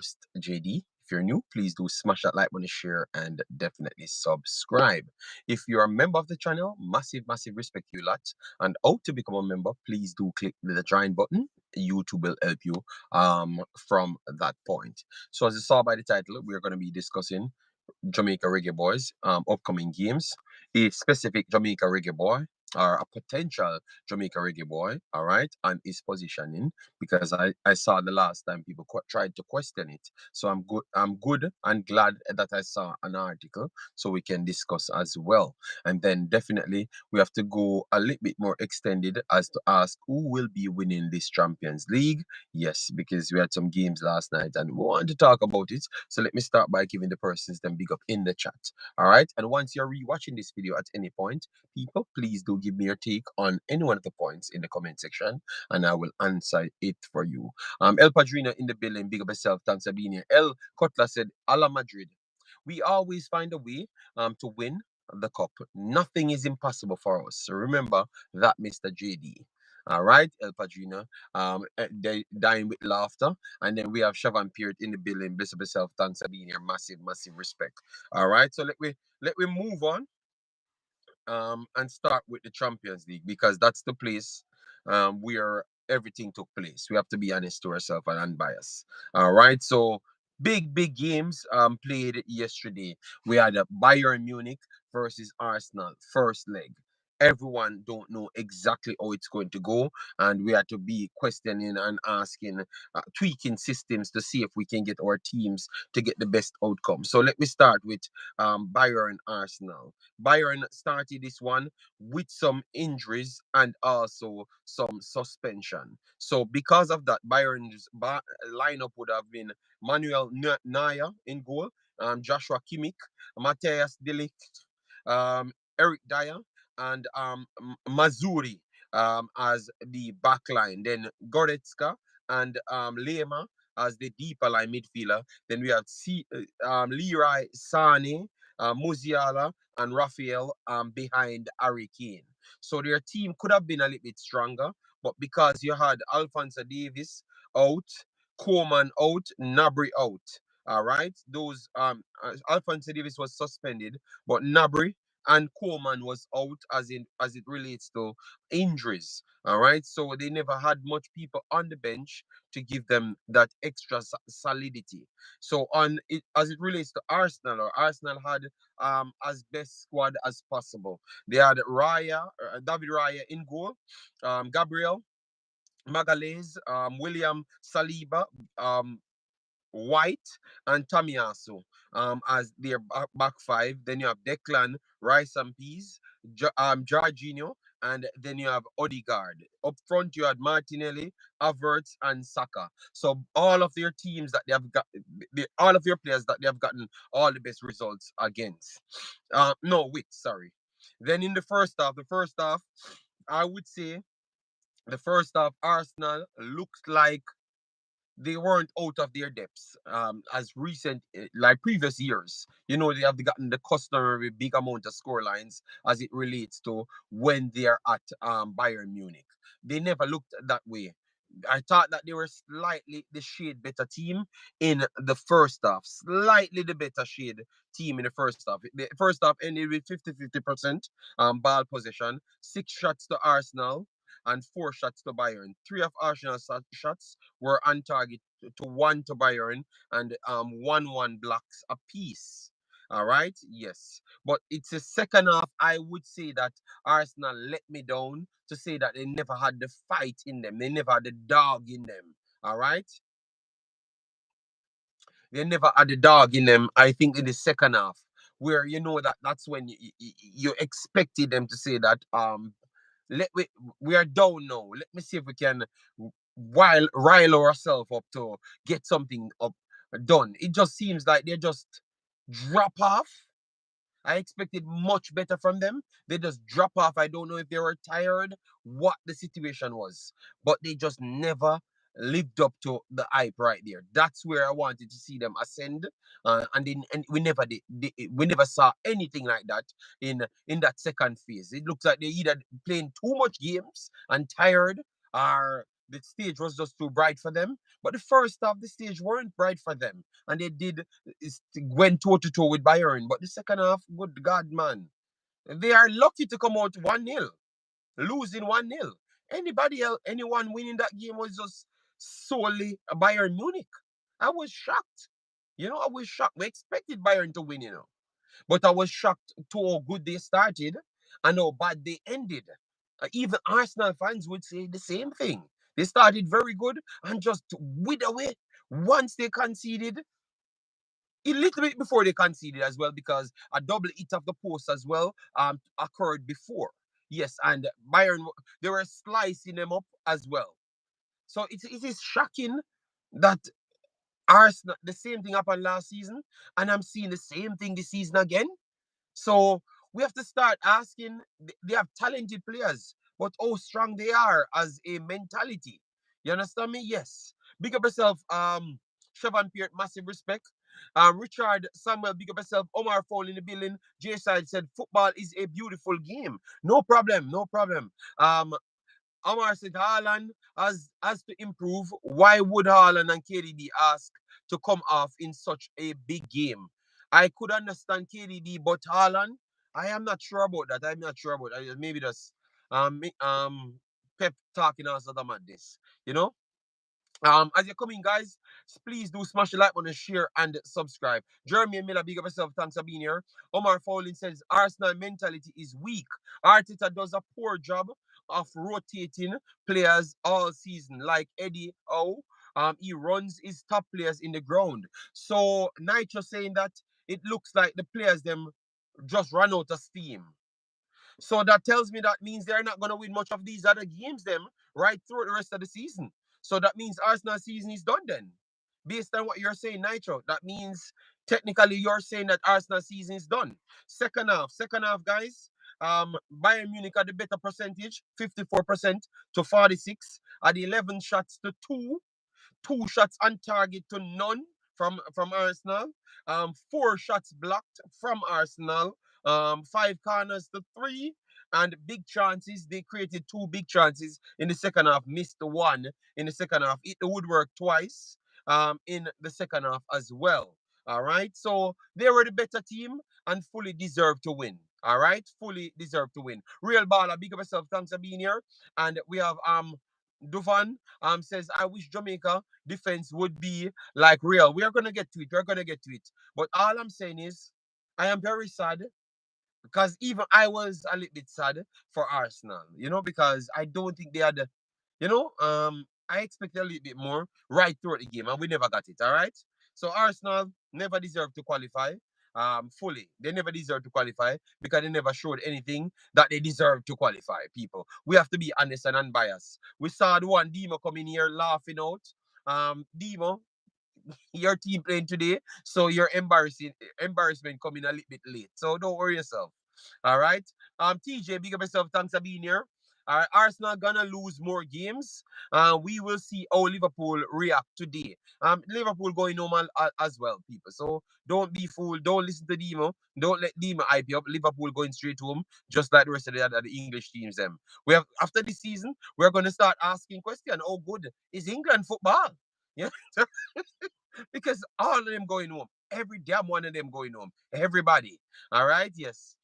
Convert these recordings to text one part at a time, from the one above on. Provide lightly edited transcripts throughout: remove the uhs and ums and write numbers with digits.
host, JD. If you're new, please do smash that like button, share, and definitely subscribe. If you're a member of the channel, massive respect you lot. And how to become a member, please do click the join button. YouTube will help you from that point. So as you saw by the title, we're going to be discussing Jamaica Reggae Boyz upcoming games, a specific Jamaica Reggae Boy or a potential Jamaica Reggae Boy, all right, and his positioning, because I saw the last time people tried to question it. So I'm good and glad that I saw an article so we can discuss as well. And then definitely we have to go a little bit more extended as to ask who will be winning this Champions League. Yes, because we had some games last night and we want to talk about it. So let me start by giving the persons them big up in the chat. All right. And once you're rewatching this video at any point, people, please do give me your take on any one of the points in the comment section and I will answer it for you. El Padrino in the building, big up yourself, thanks for being here. El Kotla said, Ala Madrid. We always find a way to win the cup. Nothing is impossible for us. So remember that, Mr. JD. All right, El Padrino. They dying with laughter. And then we have Shavan Peart in the building. Bless up yourself. Thanks for being here. Massive respect. All right. So let we move on and start with the Champions League, because that's the place where everything took place. We have to be honest to ourselves and unbiased. All right. So big games played yesterday. We had a Bayern Munich versus Arsenal first leg. Everyone don't know exactly how it's going to go, and we had to be questioning and asking, tweaking systems to see if we can get our teams to get the best outcome. So let me start with Bayern Arsenal. Bayern started this one with some injuries and also some suspension. So because of that, Bayern's lineup would have been Manuel Neuer in goal, Joshua Kimmich, Matthias de Ligt, Eric Dyer, and Mazuri as the back line. Then Goretzka and Lema as the deeper line midfielder. Then we have Leroy Sane, Musiala, and Raphael behind Harry Kane. So their team could have been a little bit stronger, but because you had Alphonso Davies out, Coleman out, Nabry out. All right, those Alphonso Davies was suspended, but Nabry and Coleman was out as it relates to injuries. All right, so they never had much people on the bench to give them that extra solidity. So on it as it relates to Arsenal had as best squad as possible. They had David Raya in goal, Gabriel Magalhaes, William Saliba, White, and Tamiasu as their back five. Then you have Declan, Rice and Peas, Jorginho, and then you have Odegaard. Up front, you had Martinelli, Havertz, and Saka. So all of their teams that they have got, all of your players that they have gotten all the best results against. Sorry. Then in the first half, I would say the first half, Arsenal looked like they weren't out of their depths as recent like previous years. You know, they have gotten the customary big amount of score lines as it relates to when they're at Bayern Munich. They never looked that way. I thought that they were slightly the shade better team in the first half. Slightly the better shade team in the first half. The first half ended with 50% ball possession, 6 shots to Arsenal and 4 shots to Bayern. 3 of Arsenal's shots were on target to 1 to Bayern and 1-1 blocks apiece. All right, yes, but it's a second half. I would say that Arsenal let me down to say that they never had the fight in them. They never had the dog in them. All right, they never had the dog in them. I think in the second half, where you know that's when you expected them to say that we are down now. Let me see if we can rile ourselves up to get something up done. It just seems like they just drop off. I expected much better from them. They just drop off. I don't know if they were tired, what the situation was, but they just never lived up to the hype right there. That's where I wanted to see them ascend, and we never did. We never saw anything like that in that second phase. It looks like they either playing too much games and tired, or the stage was just too bright for them. But the first half, the stage weren't bright for them, and they did went toe to toe with Bayern. But the second half, good God, man, they are lucky to come out 1-0, losing 1-0. Anybody else, anyone winning that game was just solely Bayern Munich. I was shocked. I was shocked. We expected Bayern to win, but I was shocked to how good they started and how bad they ended. Even Arsenal fans would say the same thing. They started very good and just wither away once they conceded. A little bit before they conceded as well, because a double hit of the post as well occurred before. Yes, and Bayern, they were slicing them up as well. So it is shocking that Arsenal, the same thing happened last season, and I'm seeing the same thing this season again. So we have to start asking. They have talented players, but how strong they are as a mentality. You understand me? Yes. Big up yourself, Chevron Pierre, massive respect. Richard Samuel, big up yourself. Omar Fall in the building. Jay Side said football is a beautiful game. No problem, no problem. Omar said Haaland has to improve. Why would Haaland and KDB ask to come off in such a big game? I could understand KDB, but Haaland, I am not sure about that. I'm not sure about that. Maybe that's Pep talking us about this. You know? As you're coming, guys, please do smash the like button, share, and subscribe. Jeremy Miller, big up yourself. Thanks for being here. Omar Fowling says Arsenal mentality is weak. Arteta does a poor job of rotating players all season, like Eddie Howe. He runs his top players in the ground. So Nitro saying that it looks like the players them just run out of steam. So that tells me that means they're not going to win much of these other games them right through the rest of the season. So that means Arsenal season is done then. Based on what you're saying, Nitro, that means technically you're saying that Arsenal season is done. Second half, guys. Bayern Munich had the better percentage, 54% to 46, at 11 shots to 2, 2 shots on target to none from Arsenal. 4 shots blocked from Arsenal. 5 corners to 3, and big chances. They created 2 big chances in the second half. Missed 1 in the second half. Hit the woodwork twice. In the second half as well. All right. So they were the better team and fully deserved to win. All right, fully deserved to win. Real baller, big up yourself. Thanks for being here. And we have Duvan says, I wish Jamaica defense would be like Real. We are gonna get to it. We're gonna get to it. But all I'm saying is, I am very sad, because even I was a little bit sad for Arsenal. Because I don't think they had, I expected a little bit more right throughout the game, and we never got it. All right. So Arsenal never deserved to qualify. Fully, they never deserved to qualify because they never showed anything that they deserved to qualify. People, we have to be honest and unbiased. We saw the one Demo coming here laughing out. Demo, your team playing today, so your embarrassment coming a little bit late. So don't worry yourself. All right. TJ, big up yourself. Thanks for being here. All right, Arsenal gonna lose more games. We will see how Liverpool react today. Liverpool going normal as well, people. So don't be fooled. Don't listen to Demo. Don't let Demo hype you up. Liverpool going straight home, just like the rest of the English teams. We have, after this season, we're gonna start asking questions. How good is England football? Yeah. Because all of them going home. Every damn one of them going home. Everybody. All right. Yes.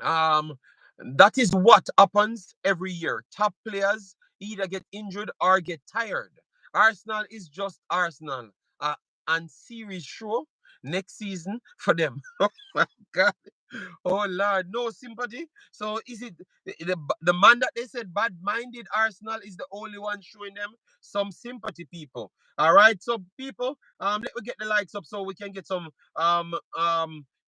Um, that is what happens every year. Top players either get injured or get tired. Arsenal is just Arsenal. And series show next season for them. Oh my God. Oh Lord, no sympathy. So is it the man that they said bad-minded Arsenal is the only one showing them some sympathy, people? All right, so people, let me get the likes up so we can get some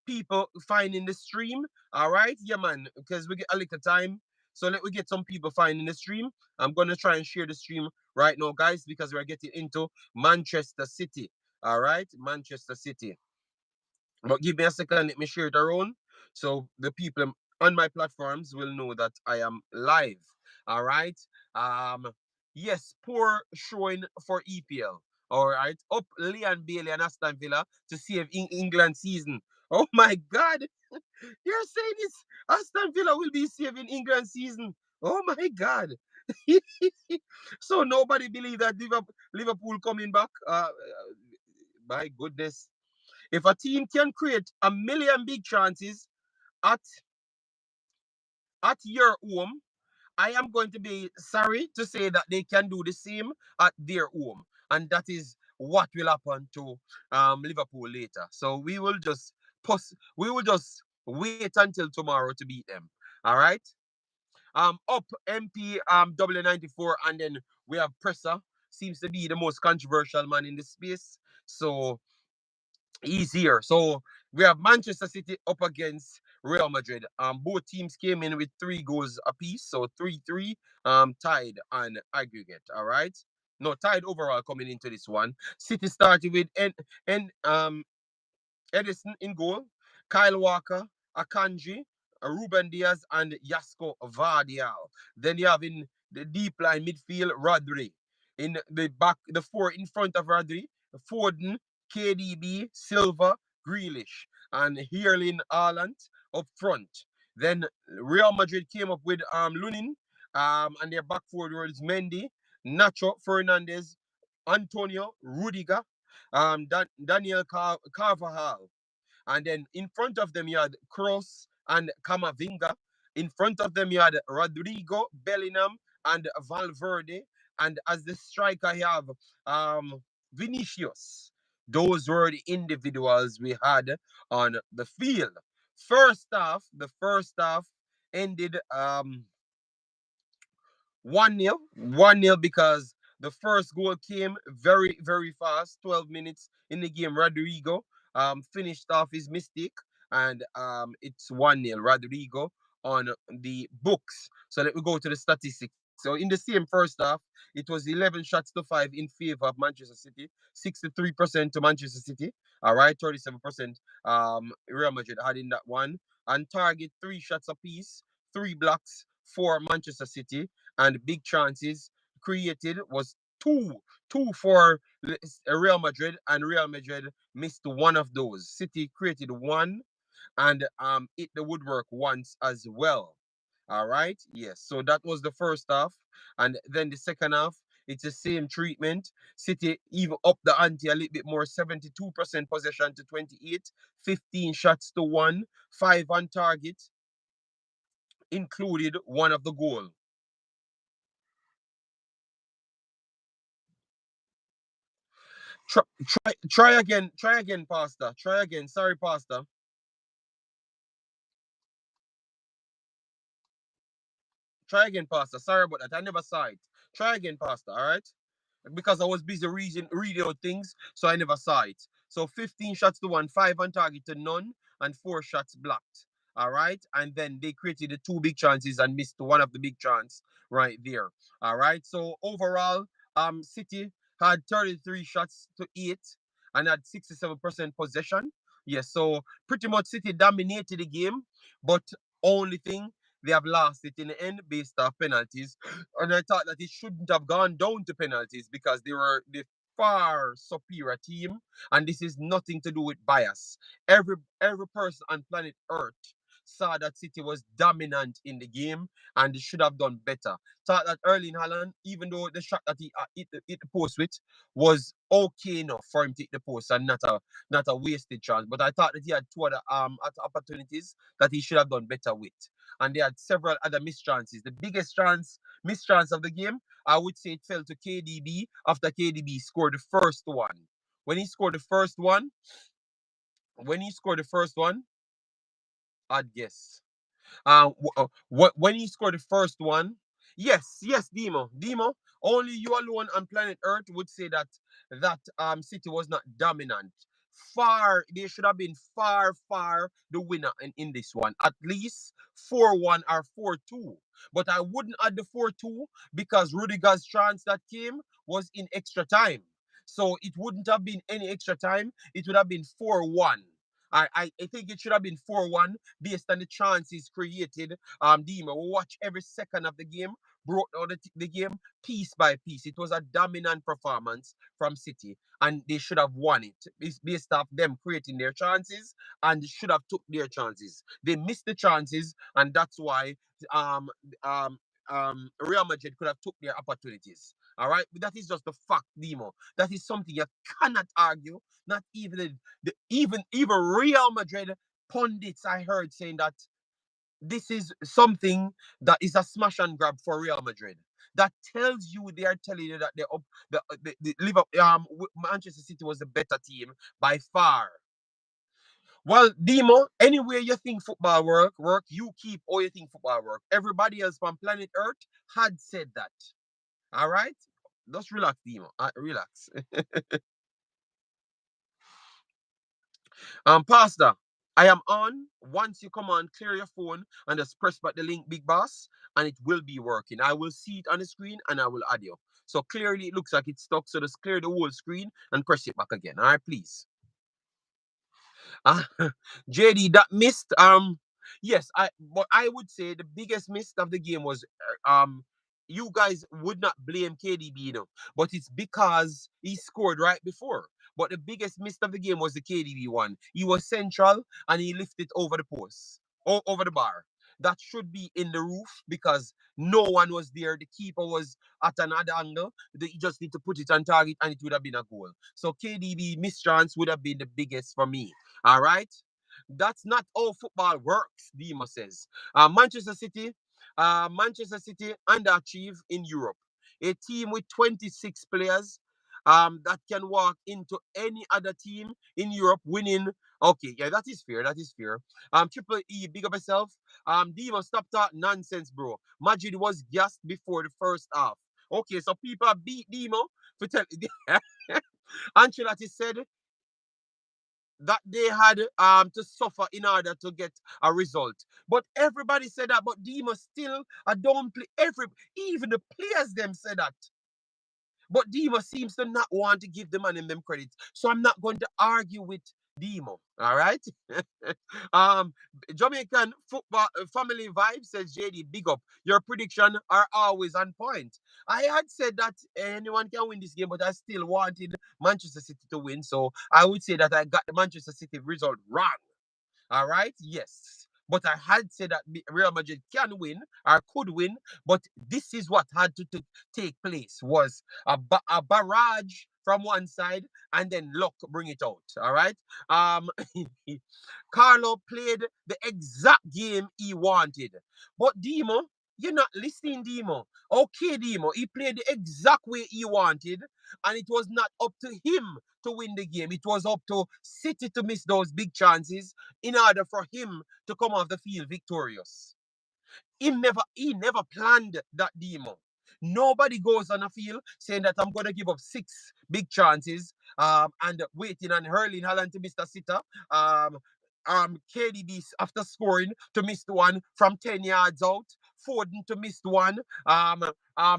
people finding the stream. All right, yeah, man, because we get a little time. So let me get some people finding the stream. I'm gonna try and share the stream right now, guys, because we're getting into Manchester City. All right, Manchester City. But give me a second, let me share it around so the people on my platforms will know that I am live. All right. Yes, poor showing for EPL. All right. Up Leon Bailey and Aston Villa to save England season. Oh my God. You're saying this Aston Villa will be saving England season. Oh my God. So nobody believe that Liverpool coming back. My goodness. If a team can create a million big chances at your home, I am going to be sorry to say that they can do the same at their home, and that is what will happen to Liverpool later. So we will just wait until tomorrow to beat them. All right. Up MP W94, and then we have Presser. Seems to be the most controversial man in the space. So he's here. So we have Manchester City up against Real Madrid. Both teams came in with 3 goals apiece, so 3-3, tied on aggregate. All right. No, tied overall coming into this one. City started with Edison in goal, Kyle Walker, Akanji, Ruben Diaz, and Yasko Vardial. Then you have in the deep line midfield Rodri. In the back, the four in front of Rodri, Foden, KDB, Silva, Grealish, and Erling Haaland up front. Then Real Madrid came up with Lunin, and their back four was Mendy, Nacho, Fernandez, Antonio, Rudiger, Daniel Carvajal. And then in front of them, you had Kroos and Camavinga. In front of them, you had Rodrigo, Bellingham, and Valverde. And as the striker, you have Vinicius. Those were the individuals we had on the field. The first half ended 1-0. 1-0 because the first goal came very, very fast. 12 minutes in the game. Rodrigo finished off his mistake, and it's 1-0. Rodrigo on the books. So let me go to the statistics. So in the same first half, it was 11 shots to 5 in favor of Manchester City, 63% to Manchester City. All right, 37% Real Madrid had in that one. And target 3 shots apiece, 3 blocks for Manchester City, and big chances created was two for Real Madrid, and Real Madrid missed one of those. City created one and hit the woodwork once as well. All right, yes. So that was the first half, and then the second half. It's the same treatment. City even up the ante a little bit more, 72% possession to 28, 15 shots to 1, 5 on target, included one of the goal. Try again, Pastor. Try again. Sorry, Pastor. Try again, Pastor. Sorry about that. I never saw it. Try again, Pastor. All right. Because I was busy reading out things, so I never saw it. So 15 shots to 1, 5 on target to none, and 4 shots blocked. All right. And then they created the 2 big chances and missed one of the big chances right there. All right. So overall, City had 33 shots to 8 and had 67% possession. Yes, so pretty much City dominated the game, but only thing they have lost it in the end based off penalties. And I thought that it shouldn't have gone down to penalties because they were the far superior team, and this is nothing to do with bias. Every person on planet Earth saw that City was dominant in the game and they should have done better. Thought that Erling Haaland, even though the shot that he hit the post with was okay enough for him to hit the post and not a wasted chance. But I thought that he had 2 other opportunities that he should have done better with. And they had several other missed chances. The biggest missed chance of the game, I would say it fell to KDB after KDB scored the first one. When he scored the first one, when he scored the first one, I'd guess. When he scored the first one, yes, Demo. Only you alone on planet Earth would say that City was not dominant. They should have been far the winner in this one. At least 4-1 or 4-2. But I wouldn't add the 4-2 because Rudiger's chance that came was in extra time. So it wouldn't have been any extra time. It would have been 4-1. I think it should have been 4-1 based on the chances created. Dima, we watch every second of the game, broke down the game piece by piece. It was a dominant performance from City, and they should have won it. It's based off them creating their chances, and they should have took their chances. They missed the chances, and that's why um um Real Madrid could have took their opportunities. All right, but that is just the fact, Demo. That is something you cannot argue. Not even even Real Madrid pundits I heard saying that this is something that is a smash and grab for Real Madrid. That tells you they are telling you that they're up, the Liverpool, Manchester City was the better team by far. Well, Demo, anywhere you think football work, you keep all you think football work. Everybody else from planet Earth had said that. All right? Just relax, Demo. Relax. Pastor, I am on. Once you come on, clear your phone and just press back the link, Big Boss, and it will be working. I will see it on the screen and I will add you. So clearly it looks like it's stuck. So just clear the whole screen and press it back again. All right, please. Uh, JD, that missed. Yes, but I would say the biggest miss of the game was you guys would not blame KDB, but it's because he scored right before. But the biggest miss of the game was the KDB one. He was central and he lifted over the post, over the bar. That should be in the roof because no one was there. The keeper was at another angle. You just need to put it on target and it would have been a goal. So KDB mischance would have been the biggest for me. All right. That's not how football works, Dima says. Manchester City underachieve in Europe. A team with 26 players that can walk into any other team in Europe winning. Okay, yeah, that is fair. That is fair. Triple E, big up yourself. Dima, stop that nonsense, bro. Madrid was gassed before the first half. Okay, so people beat Dimo for tell. Ancelotti said that they had to suffer in order to get a result. But everybody said that, but Dima still don't play even the players them said that. But Demo seems to not want to give the man in them credit. So I'm not going to argue with Demo. All right. um, Jamaican football family vibe says JD, big up. Your prediction are always on point. I had said that anyone can win this game, but I still wanted Manchester City to win. So I would say that I got the Manchester City result wrong. All right, yes. But I had said that Real Madrid can win or could win, but this is what had to take place was a barrage from one side and then luck bring it out. All right. Um, Carlo played the exact game he wanted, but Demo, you're not listening, Demo. Okay, Demo, he played the exact way he wanted, and it was not up to him to win the game. It was up to City to miss those big chances in order for him to come off the field victorious. He never planned that demo. Nobody goes on a field saying that I'm gonna give up 6 big chances and waiting on Hurling Holland to miss the sitter. KDB after scoring to miss the one from 10 yards out, Foden to miss the one,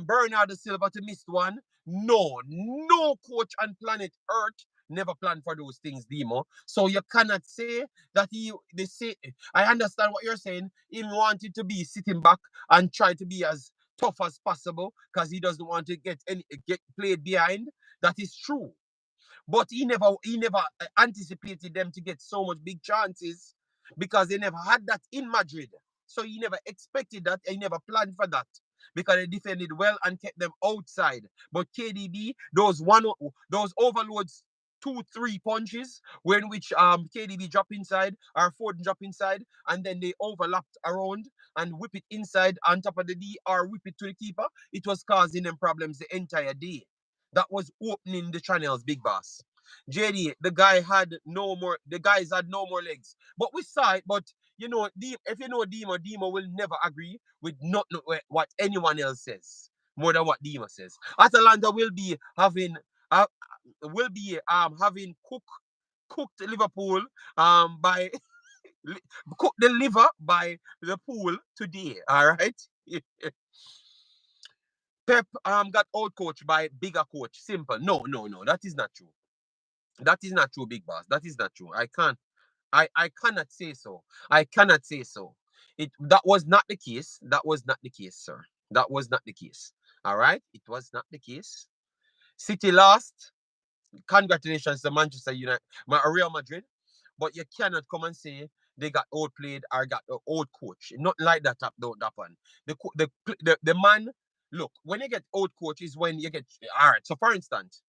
Bernardo Silva to miss the one. No coach on planet Earth never planned for those things, Demo. So you cannot say that they say I understand what you're saying. He wanted to be sitting back and try to be as tough as possible because he doesn't want to get played behind. That is true. But he never anticipated them to get so much big chances because they never had that in Madrid. So he never expected that. He never planned for that because they defended well and kept them outside. But KDB, those overloads, 2-3 punches, when which KDB drop inside or Ford drop inside, and then they overlapped around and whip it inside on top of the D or whip it to the keeper. It was causing them problems the entire day. That was opening the channels, Big Boss. JD, the guys had no more legs. But we saw it, but if you know Demo will never agree with nothing what anyone else says. More than what Demo says. Atalanta uh, will be having cooked Liverpool by cook the liver by the pool today. All right. Pep got out coached by bigger coach. Simple. No. That is not true. That is not true, Big Boss. That is not true. I cannot say so. I cannot say so. That was not the case. That was not the case, sir. That was not the case. All right? It was not the case. City lost. Congratulations to Manchester United, Real Madrid. But you cannot come and say they got outplayed or got out coach. Nothing like that don't happen. The man, look, when you get out coach is when you get all right. So for instance,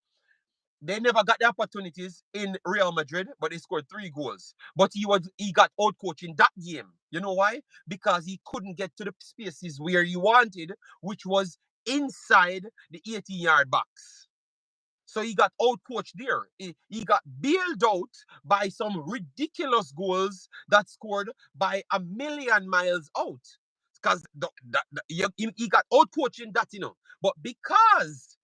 they never got the opportunities in Real Madrid, but they scored 3 goals. But he got out coach in that game. You know why? Because he couldn't get to the spaces where he wanted, which was inside the 18-yard box. So he got out coached there. He got bailed out by some ridiculous goals that scored by a million miles out. Because he got out coached in that, But because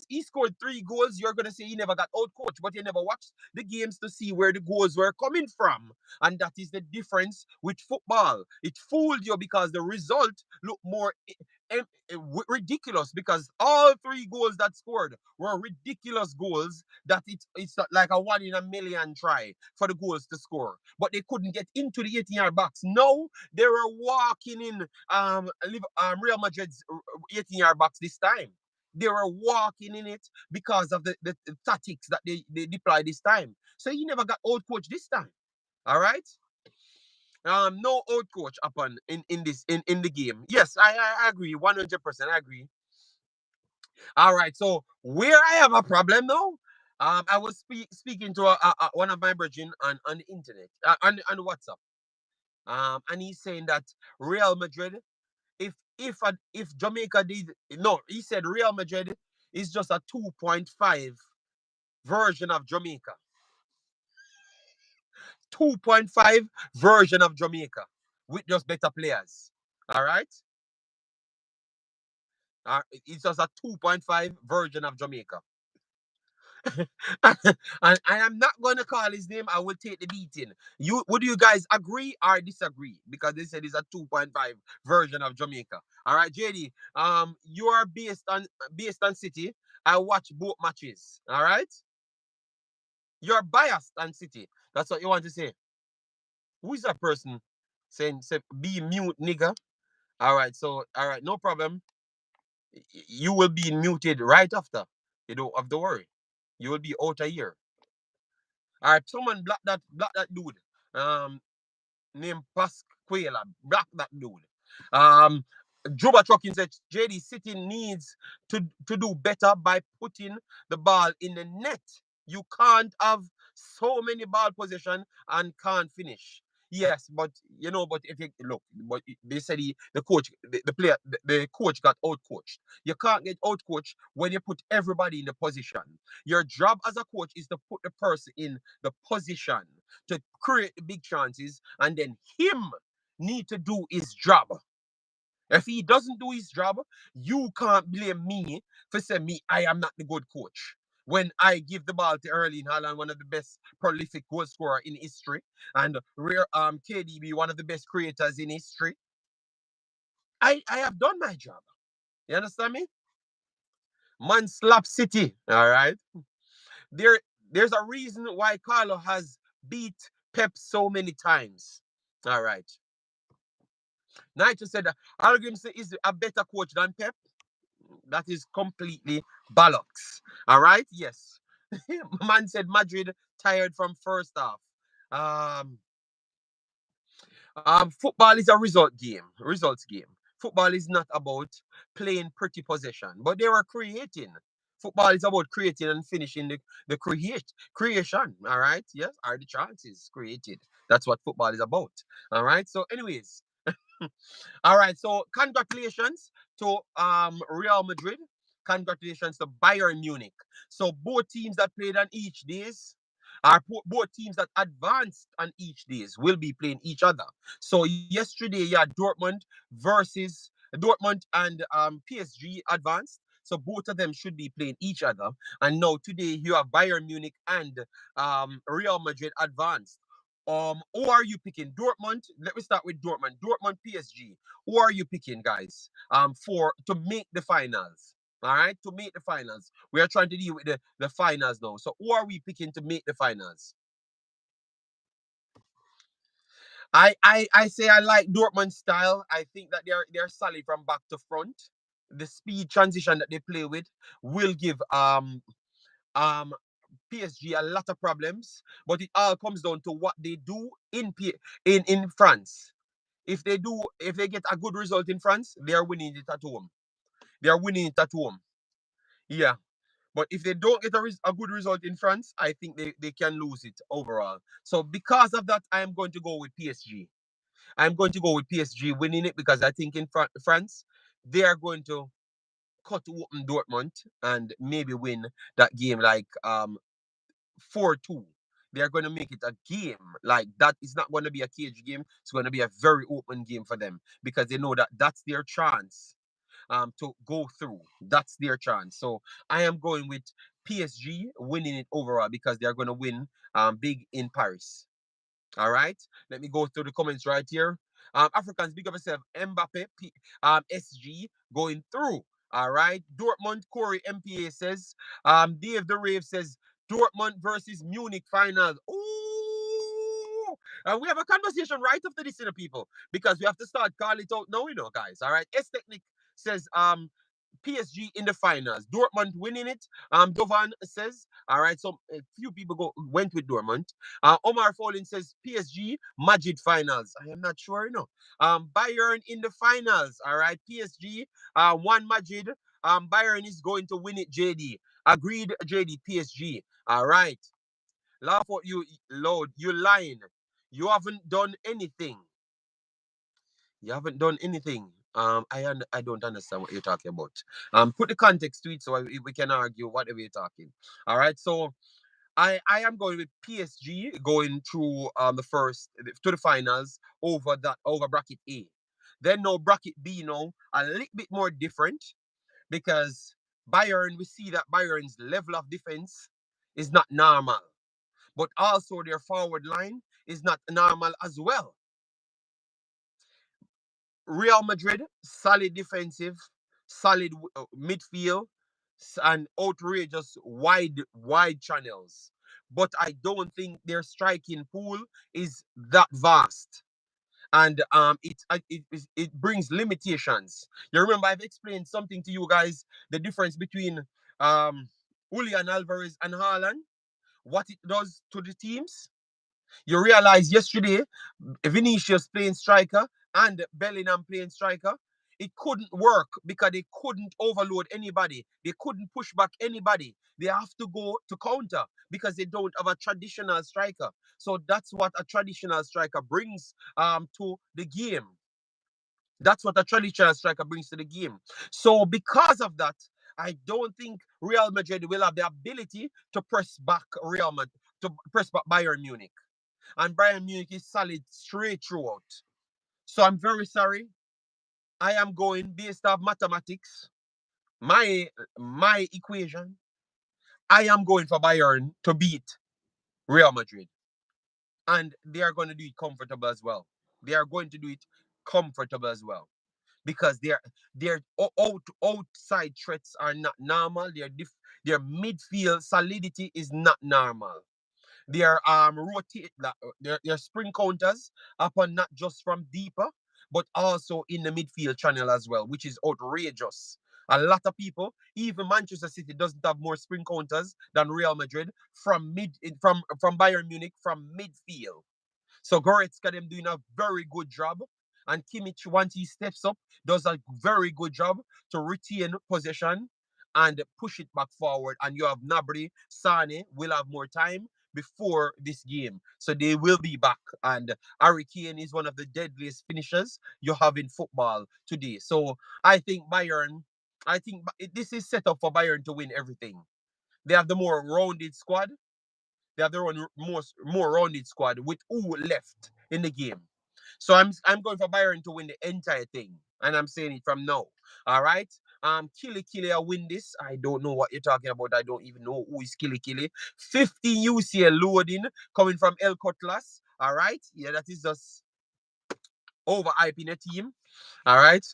he scored 3 goals, you're gonna say he never got out coached, but you never watched the games to see where the goals were coming from. And that is the difference with football. It fooled you because the result looked more ridiculous, because all 3 goals that scored were ridiculous goals that it's like a 1 in a million try for the goals to score, but they couldn't get into the 18-yard box. No, they were walking in Real Madrid's 18-yard box this time. They were walking in it because of the tactics that they deployed this time. So he never got old coach this time. All right. No old coach upon in the game. Yes, I agree 100%. I agree. All right. So where I have a problem now, I was speaking to one of my brethren on the internet, on WhatsApp, and he's saying that Real Madrid, if Jamaica did no, he said Real Madrid is just a 2.5 version of Jamaica. 2.5 version of Jamaica with just better players. All right. It's just a 2.5 version of Jamaica. And I am not going to call his name. I will take the beating. Would you guys agree or disagree? Because they said it's a 2.5 version of Jamaica. All right, JD. You are based on City. I watch both matches. All right. You're biased on City. That's what you want to say. Who is that person saying say, be mute, nigga? All right. So all right, no problem. You will be muted right after. You don't have to worry. You will be out a year. All right, someone block that dude. Named Pasquela. Block that dude. Um, Juba Trucking said JD City needs to do better by putting the ball in the net. You can't have so many ball possession and can't finish. Yes, but but if you look, but they said the coach, the player, the coach got out coached. You can't get out coached when you put everybody in the position. Your job as a coach is to put the person in the position to create the big chances, and then him need to do his job. If he doesn't do his job, you can't blame me for saying me I am not the good coach. When I give the ball to Erling Haaland, one of the best prolific goal scorer in history, and rare KDB, one of the best creators in history, I have done my job. You understand me? Man slap City. All right. There's a reason why Carlo has beat Pep so many times. All right. Nigel said that Algrim is a better coach than Pep. That is completely bollocks. All right. Yes. Man said Madrid tired from first half. Um, Football is a results game. Football is not about playing pretty possession, but they were creating. Football is about creating and finishing the creation. All right, yes, are the chances created. That's what football is about. All right. So, anyways, all right. So, congratulations to Real Madrid. Congratulations to Bayern Munich. So, both teams that played on each days are both teams that advanced on each days will be playing each other. So, yesterday, yeah, Dortmund and PSG advanced. So both of them should be playing each other. And now today you have Bayern Munich and Real Madrid advanced. Who are you picking? Dortmund. Let me start with Dortmund. Dortmund, PSG. Who are you picking, guys? For to make the finals. All right, to make the finals. We are trying to deal with the finals now. So who are we picking to make the finals? I say I like Dortmund style. I think that they're solid from back to front. The speed transition that they play with will give um PSG a lot of problems, but it all comes down to what they do in France. If they get a good result in France, they are winning it at home. They are winning it at home. Yeah. But if they don't get a good result in France, I think they can lose it overall. So because of that, I am going to go with PSG. I'm going to go with PSG winning it because I think in France, they are going to cut open Dortmund and maybe win that game like 4-2. They're going to make it a game like that. It's not going to be a cage game. It's going to be a very open game for them because they know that that's their chance to go through. That's their chance. So I am going with PSG winning it overall because they're going to win big in Paris. All right. Let me go through the comments right here. Africans, big up yourself. Mbappe, SG going through. All right. Dortmund, Corey MPA says. Dave the Rave says Dortmund versus Munich finals. Ooh. And we have a conversation right after this, people, because we have to start calling it out now, guys. All right. S Technic says PSG in the finals. Dortmund winning it. Dovan says, all right, so a few people went with Dortmund. Omar Folin says PSG Madrid finals. I am not sure, Bayern in the finals. All right, PSG, one Madrid. Bayern is going to win it, JD. Agreed, JD, PSG. All right. Laugh what you, Lord, you lying. You haven't done anything. You haven't done anything. I don't understand what you're talking about. Put the context to it so we can argue whatever you're talking. All right. So I am going with PSG going through the first to the finals over bracket A. Then no bracket B a little bit more different because Bayern, we see that Bayern's level of defense is not normal, but also their forward line is not normal as well. Real Madrid, solid defensive, solid midfield, and outrageous wide channels. But I don't think their striking pool is that vast, and it brings limitations. You remember I've explained something to you guys, the difference between Julian Alvarez and Haaland, what it does to the teams. You realize yesterday, Vinicius playing striker and Bellingham playing striker, it couldn't work because they couldn't overload anybody. They couldn't push back anybody. They have to go to counter because they don't have a traditional striker. So that's what a traditional striker brings to the game. That's what a traditional striker brings to the game. So because of that, I don't think Real Madrid will have the ability to press back Bayern Munich. And Bayern Munich is solid straight throughout. So I'm very sorry. I am going based off mathematics, my equation. I am going for Bayern to beat Real Madrid, and they are going to do it comfortable as well. They are going to do it comfortable as well because their outside threats are not normal. Their midfield solidity is not normal. Their rotate their spring counters upon not just from deeper, but also in the midfield channel as well, which is outrageous. A lot of people, even Manchester City, doesn't have more spring counters than Real Madrid from Bayern Munich from midfield. So Goretzka them doing a very good job. And Kimmich, once he steps up, does a very good job to retain possession and push it back forward. And you have Nabri, Sane will have more time before this game. So they will be back. And Harry Kane is one of the deadliest finishers you have in football today. So I think this is set up for Bayern to win everything. They have the more rounded squad. They have their own more rounded squad with who left in the game. So I'm going for Bayern to win the entire thing. And I'm saying it from now. All right. Killy I win this. I don't know what you're talking about. I don't even know who is Killy. 15 UCL loading coming from El Cutlass. All right. Yeah, that is just overhyping a team. All right.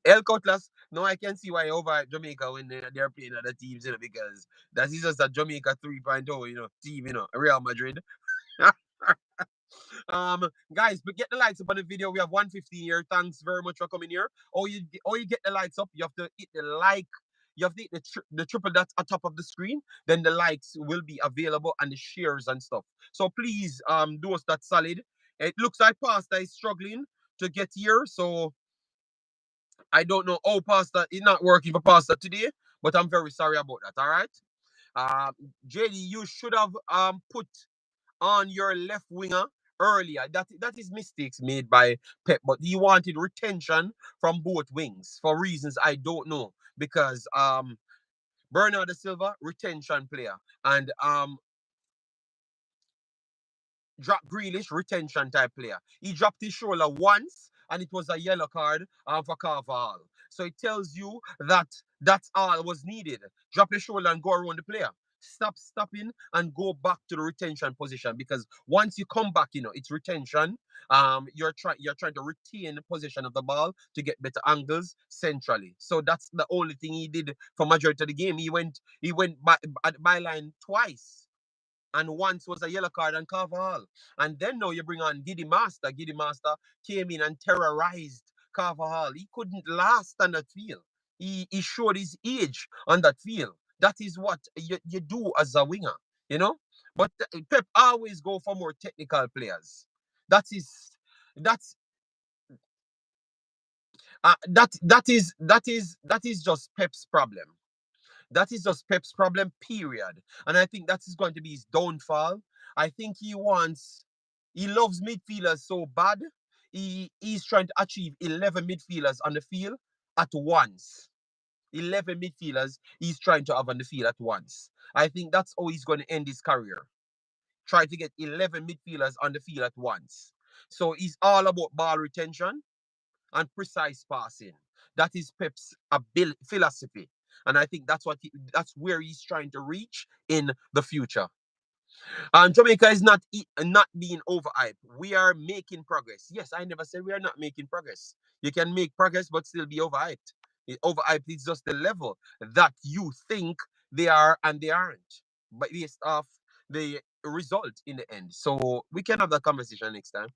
El Cutlass, no, I can see why over Jamaica when they're playing other teams, because that is just a Jamaica 3.0, team, Real Madrid. Guys, but get the likes up on the video. We have 115 here. Thanks very much for coming here. Or you get the likes up. You have to hit the like. you have the triple dot at top of the screen. Then the likes will be available and the shares and stuff. So please do us that solid. It looks like Pasta is struggling to get here, so I don't know how Pasta is not working for Pasta today, but I'm very sorry about that. All right. Um, JD, you should have put on your left winger earlier. That is mistakes made by Pep, but he wanted retention from both wings for reasons I don't know. Because Bernardo Silva, retention player, and drop Grealish, retention type player. He dropped his shoulder once, and it was a yellow card for Carvajal. So it tells you that that's all was needed. Drop your shoulder and go around the player. Stop stopping and go back to the retention position, because once you come back, it's retention. You're trying to retain the position of the ball to get better angles centrally. So that's the only thing he did for majority of the game. He went by at the byline twice, and once was a yellow card on Carvajal. And then now you bring on Giddy Master. Giddy Master came in and terrorized Carvajal. He couldn't last on that field. He showed his age on that field. That is what you do as a winger, you know. But Pep always go for more technical players. That is that's that is just Pep's problem. That is just Pep's problem, period. And I think that is going to be his downfall. I think he loves midfielders so bad. He's trying to achieve 11 midfielders on the field at once. 11 midfielders he's trying to have on the field at once. I think that's how he's going to end his career. Try to get 11 midfielders on the field at once. So he's all about ball retention and precise passing. That is Pep's philosophy, and I think that's where he's trying to reach in the future. And Jamaica is not being overhyped. We are making progress. Yes, I never said we are not making progress. You can make progress but still be overhyped. Overhyped is just the level that you think they are and they aren't, but based off the result in the end. So we can have that conversation next time.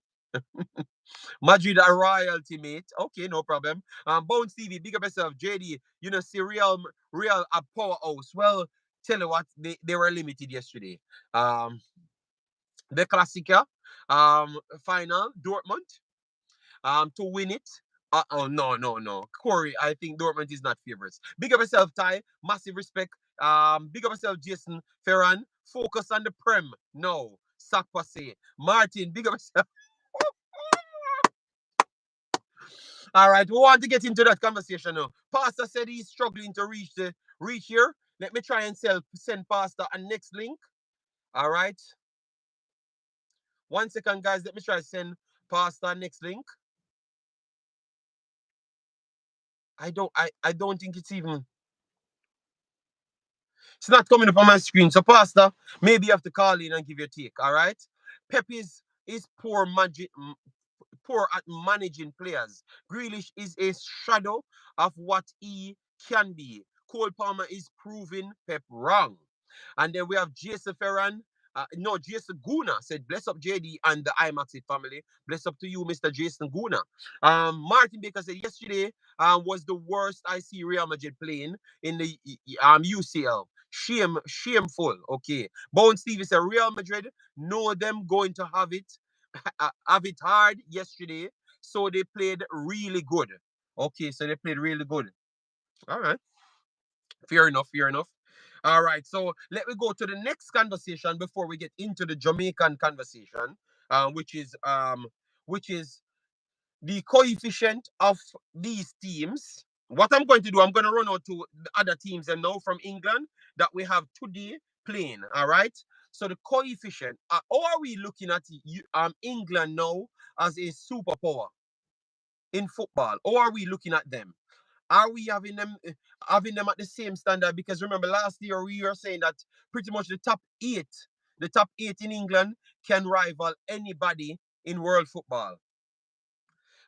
Madrid a royalty, mate. Okay, no problem. Bones TV, big up yourself. JD, see Real a powerhouse. Well, tell you what, they were limited yesterday. The Classica, final, Dortmund, to win it. Oh, no, no, no. Corey, I think Dortmund is not favorites. Big up yourself, Ty. Massive respect. Big up yourself, Jason Ferran. Focus on the Prem. No. Sac passe. Martin, big up yourself. All right, we want to get into that conversation now. Pastor said he's struggling to reach here. Let me try and send Pastor a next link. All right. 1 second, guys. Let me try to send Pastor a next link. I don't think it's not coming up on my screen. So, Pastor, maybe you have to call in and give your take. All right. Pep is poor at managing players. Grealish is a shadow of what he can be. Cole Palmer is proving Pep wrong. And then we have Jason Ferran. No, Jason Guna said, bless up JD and the Imaxit family. Bless up to you, Mr. Jason Guna. Martin Baker said, yesterday was the worst I see Real Madrid playing in the UCL. Shameful. Okay. Bone Stevie said, Real Madrid know them going to have it hard yesterday, so they played really good. Okay, so they played really good. All right, fair enough, fair enough. All right, so let me go to the next conversation before we get into the Jamaican conversation, which is the coefficient of these teams. What I'm going to do, I'm going to run out to the other teams and now from England that we have today playing. All right. So the coefficient, how are we looking at England now as a superpower in football? How are we looking at them? Are we having them at the same standard? Because remember last year we were saying that pretty much the top eight in England can rival anybody in world football.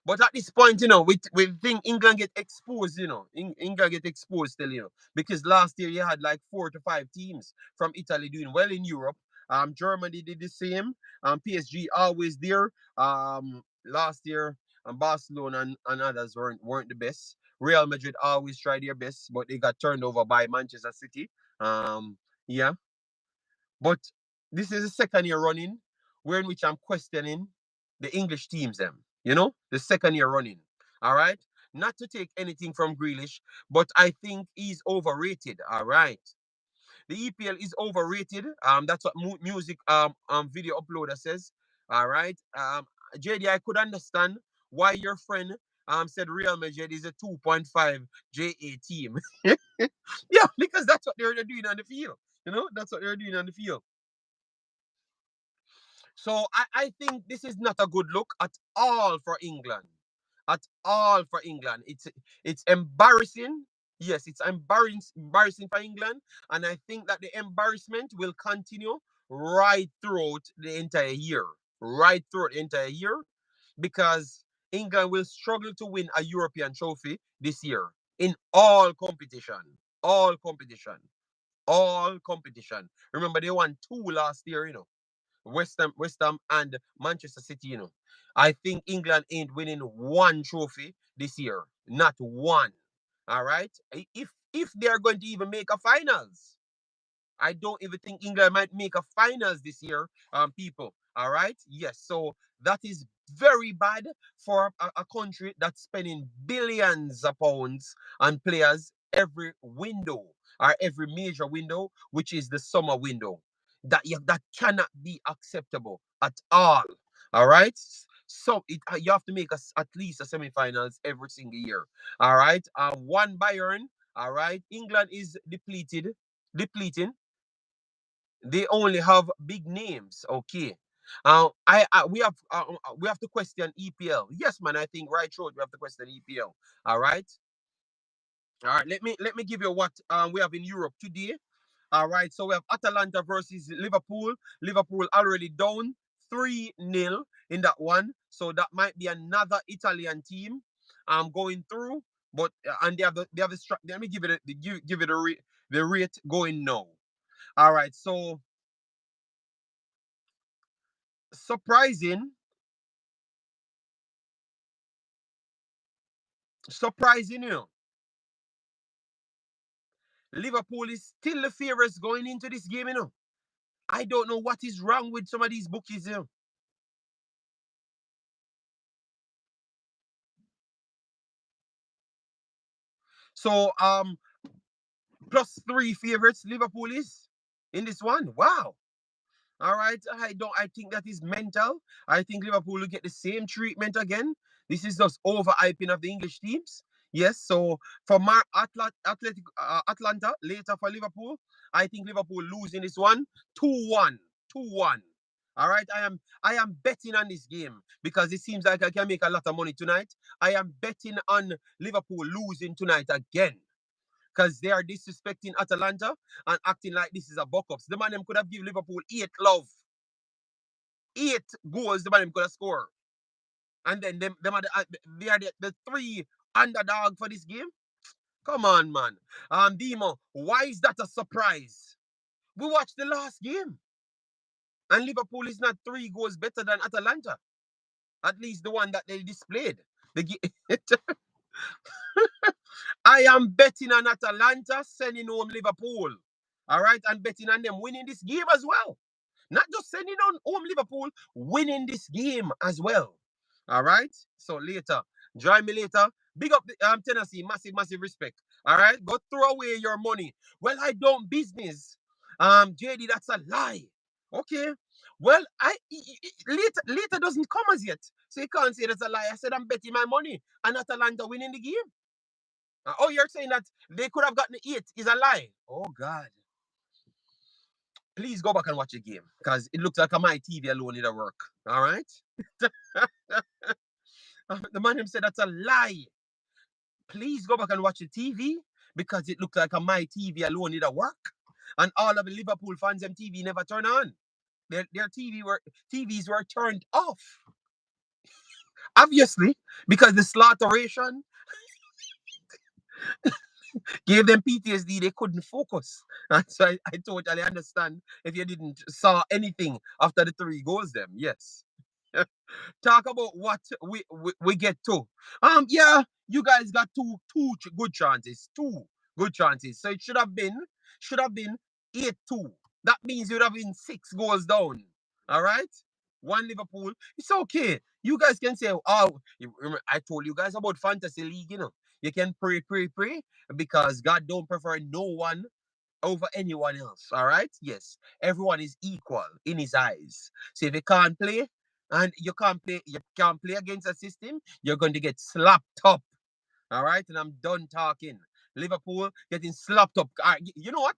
But at this point, we think England get exposed, England get exposed still, because last year you had like 4 to 5 teams from Italy doing well in Europe. Germany did the same. PSG always there. Last year, Barcelona and others weren't the best. Real Madrid always try their best, but they got turned over by Manchester City. Yeah, but this is the second year running where in which I'm questioning the English teams. Them, the second year running. All right, not to take anything from Grealish, but I think he's overrated. All right. The EPL is overrated. That's what music video uploader says. All right. JD, I could understand why your friend said Real Madrid is a 2.5 JA team. Yeah, because that's what they're doing on the field. That's what they're doing on the field. So I think this is not a good look at all for England. At all for England. It's embarrassing. Yes, it's embarrassing for England. And I think that the embarrassment will continue right throughout the entire year. Right throughout the entire year. Because England will struggle to win a European trophy this year. In all competition. All competition. All competition. Remember, they won 2 last year. West Ham and Manchester City, I think England ain't winning one trophy this year. Not one. All right. If they are going to even make a finals, I don't even think England might make a finals this year, people. All right. Yes. So that is very bad for a country that's spending billions of pounds on players every window or every major window, which is the summer window. That cannot be acceptable at all. All right. So you have to make at least a semifinals every single year. All right. One Bayern. All right. England is depleting. They only have big names. Okay. We have to question EPL. Yes, man. I think right through we have to question EPL. All right. All right. Let me give you what we have in Europe today. All right. So we have Atalanta versus Liverpool. Liverpool already down 3-0 in that one. So that might be another Italian team going through. But and they have the let me give it the rate going now. All right. So surprising, Liverpool is still the favorites going into this game. I don't know what is wrong with some of these bookies. So +3 favorites Liverpool is in this one. Wow. All right. I think that is mental. I think Liverpool will get the same treatment again. This is just overhyping of the English teams. Yes. So for Atlanta later for Liverpool, I think Liverpool losing this one 2-1. 2-1. All right. I am betting on this game because it seems like I can make a lot of money tonight. I am betting on Liverpool losing tonight again because they are disrespecting Atalanta and acting like this is a buck-ups. The man them could have given Liverpool 8 love. 8 goals the man them could have scored. And then them are they are the 3 underdog for this game. Come on, man. Demo, why is that a surprise? We watched the last game. And Liverpool is not 3 goals better than Atalanta. At least the one that they displayed. I am betting on Atalanta sending home Liverpool. All right. And betting on them winning this game as well. Not just sending on home Liverpool, winning this game as well. All right. So later, join me later. Big up Tennessee, massive, massive respect. All right. Go throw away your money. Well, I don't business. JD, that's a lie. Okay. Well, later doesn't come as yet. So you can't say that's a lie. I said I'm betting my money on Atalanta winning the game. Oh, you're saying that they could have gotten 8 is a lie. Oh God. Please go back and watch the game because it looks like my TV alone did work. All right. The man him said that's a lie. Please go back and watch the TV because it looked like my TV alone did work. And all of the Liverpool fans, them TV never turn on. Their TVs were turned off. Obviously, because the slaughteration gave them PTSD, they couldn't focus. And so I totally understand if you didn't saw anything after the 3 goals them. Yes. Talk about what we get to. Yeah, you guys got good chances. Two good chances. So it should have been 8-2. That means you'd have been 6 goals down. All right? One Liverpool. It's okay. You guys can say, oh, I told you guys about fantasy league, you know. You can pray, because God don't prefer no one over anyone else. All right? Yes. Everyone is equal in his eyes. So if you can't play and you can't play against a system, you're going to get slapped up. All right? And I'm done talking. Liverpool getting slapped up. You know what?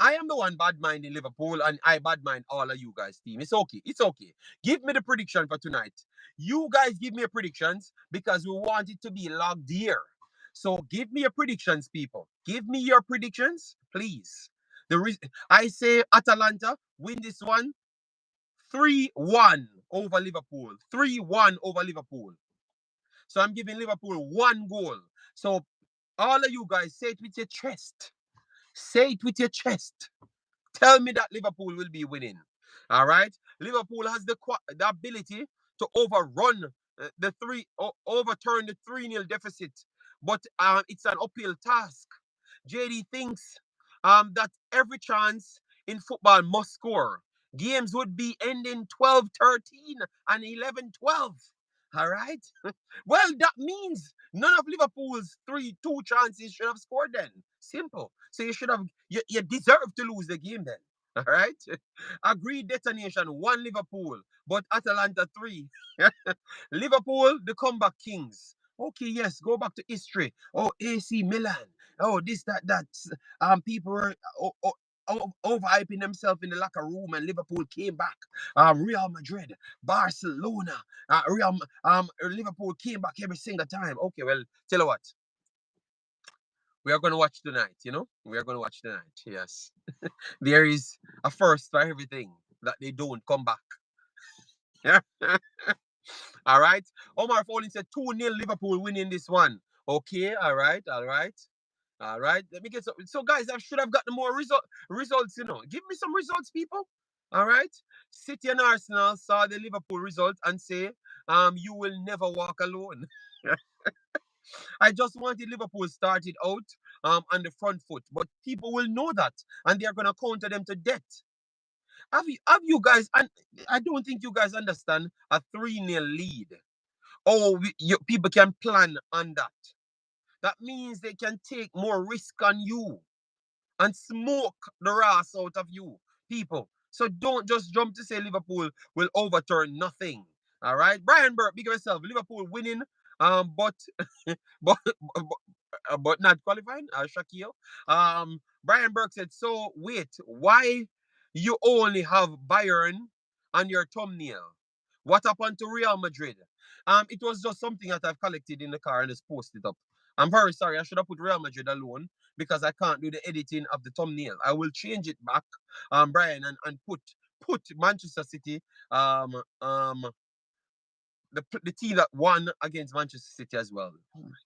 I am the one bad minding Liverpool, and I bad mind all of you guys' team. It's okay. It's okay. Give me the prediction for tonight. You guys give me a predictions because we want it to be logged here. So give me your predictions, people. Give me your predictions, please. I say Atalanta win this one 3-1 over Liverpool. 3-1 over Liverpool. So I'm giving Liverpool 1 goal. So all of you guys say it with your chest. Say it with your chest. Tell me that Liverpool will be winning. All right. Liverpool has the ability to overturn the 3-0 deficit, but it's an uphill task. JD thinks that every chance in football must score. Games would be ending 12-13 and 11-12. All right. Well, that means none of Liverpool's two chances should have scored then. Simple. So you deserve to lose the game then. All right. Agreed detonation, 1 Liverpool, but Atalanta 3. Liverpool, the comeback kings. Okay, yes, go back to history. Oh, AC Milan. Oh, this, that. People were overhyping themselves in the locker room, and Liverpool came back. Real Madrid, Barcelona, Liverpool came back every single time. Okay, well, tell you what, we are going to watch tonight. We are going to watch tonight. Yes, there is a first for everything that they don't come back. All right. Omar Foley said 2-0 Liverpool winning this one. Okay, all right. All right. Let me get some. So, guys, I should have gotten more results. Give me some results, people. All right. City and Arsenal saw the Liverpool result and say, you will never walk alone. I just wanted Liverpool started out on the front foot, but people will know that, and they are gonna counter them to death. Have you guys? And I don't think you guys understand a 3-0 lead. Oh, people can plan on that. That means they can take more risk on you and smoke the ass out of you, people. So don't just jump to say Liverpool will overturn nothing. All right, Brian Burke, big of yourself. Liverpool winning, but but but not qualifying. Shaquille. Brian Burke said, so wait, why you only have Bayern on your thumbnail? What happened to Real Madrid? It was just something that I've collected in the car and just posted up. I'm very sorry. I should have put Real Madrid alone because I can't do the editing of the thumbnail. I will change it back, Brian, and put Manchester City, the team that won against Manchester City as well. Oh my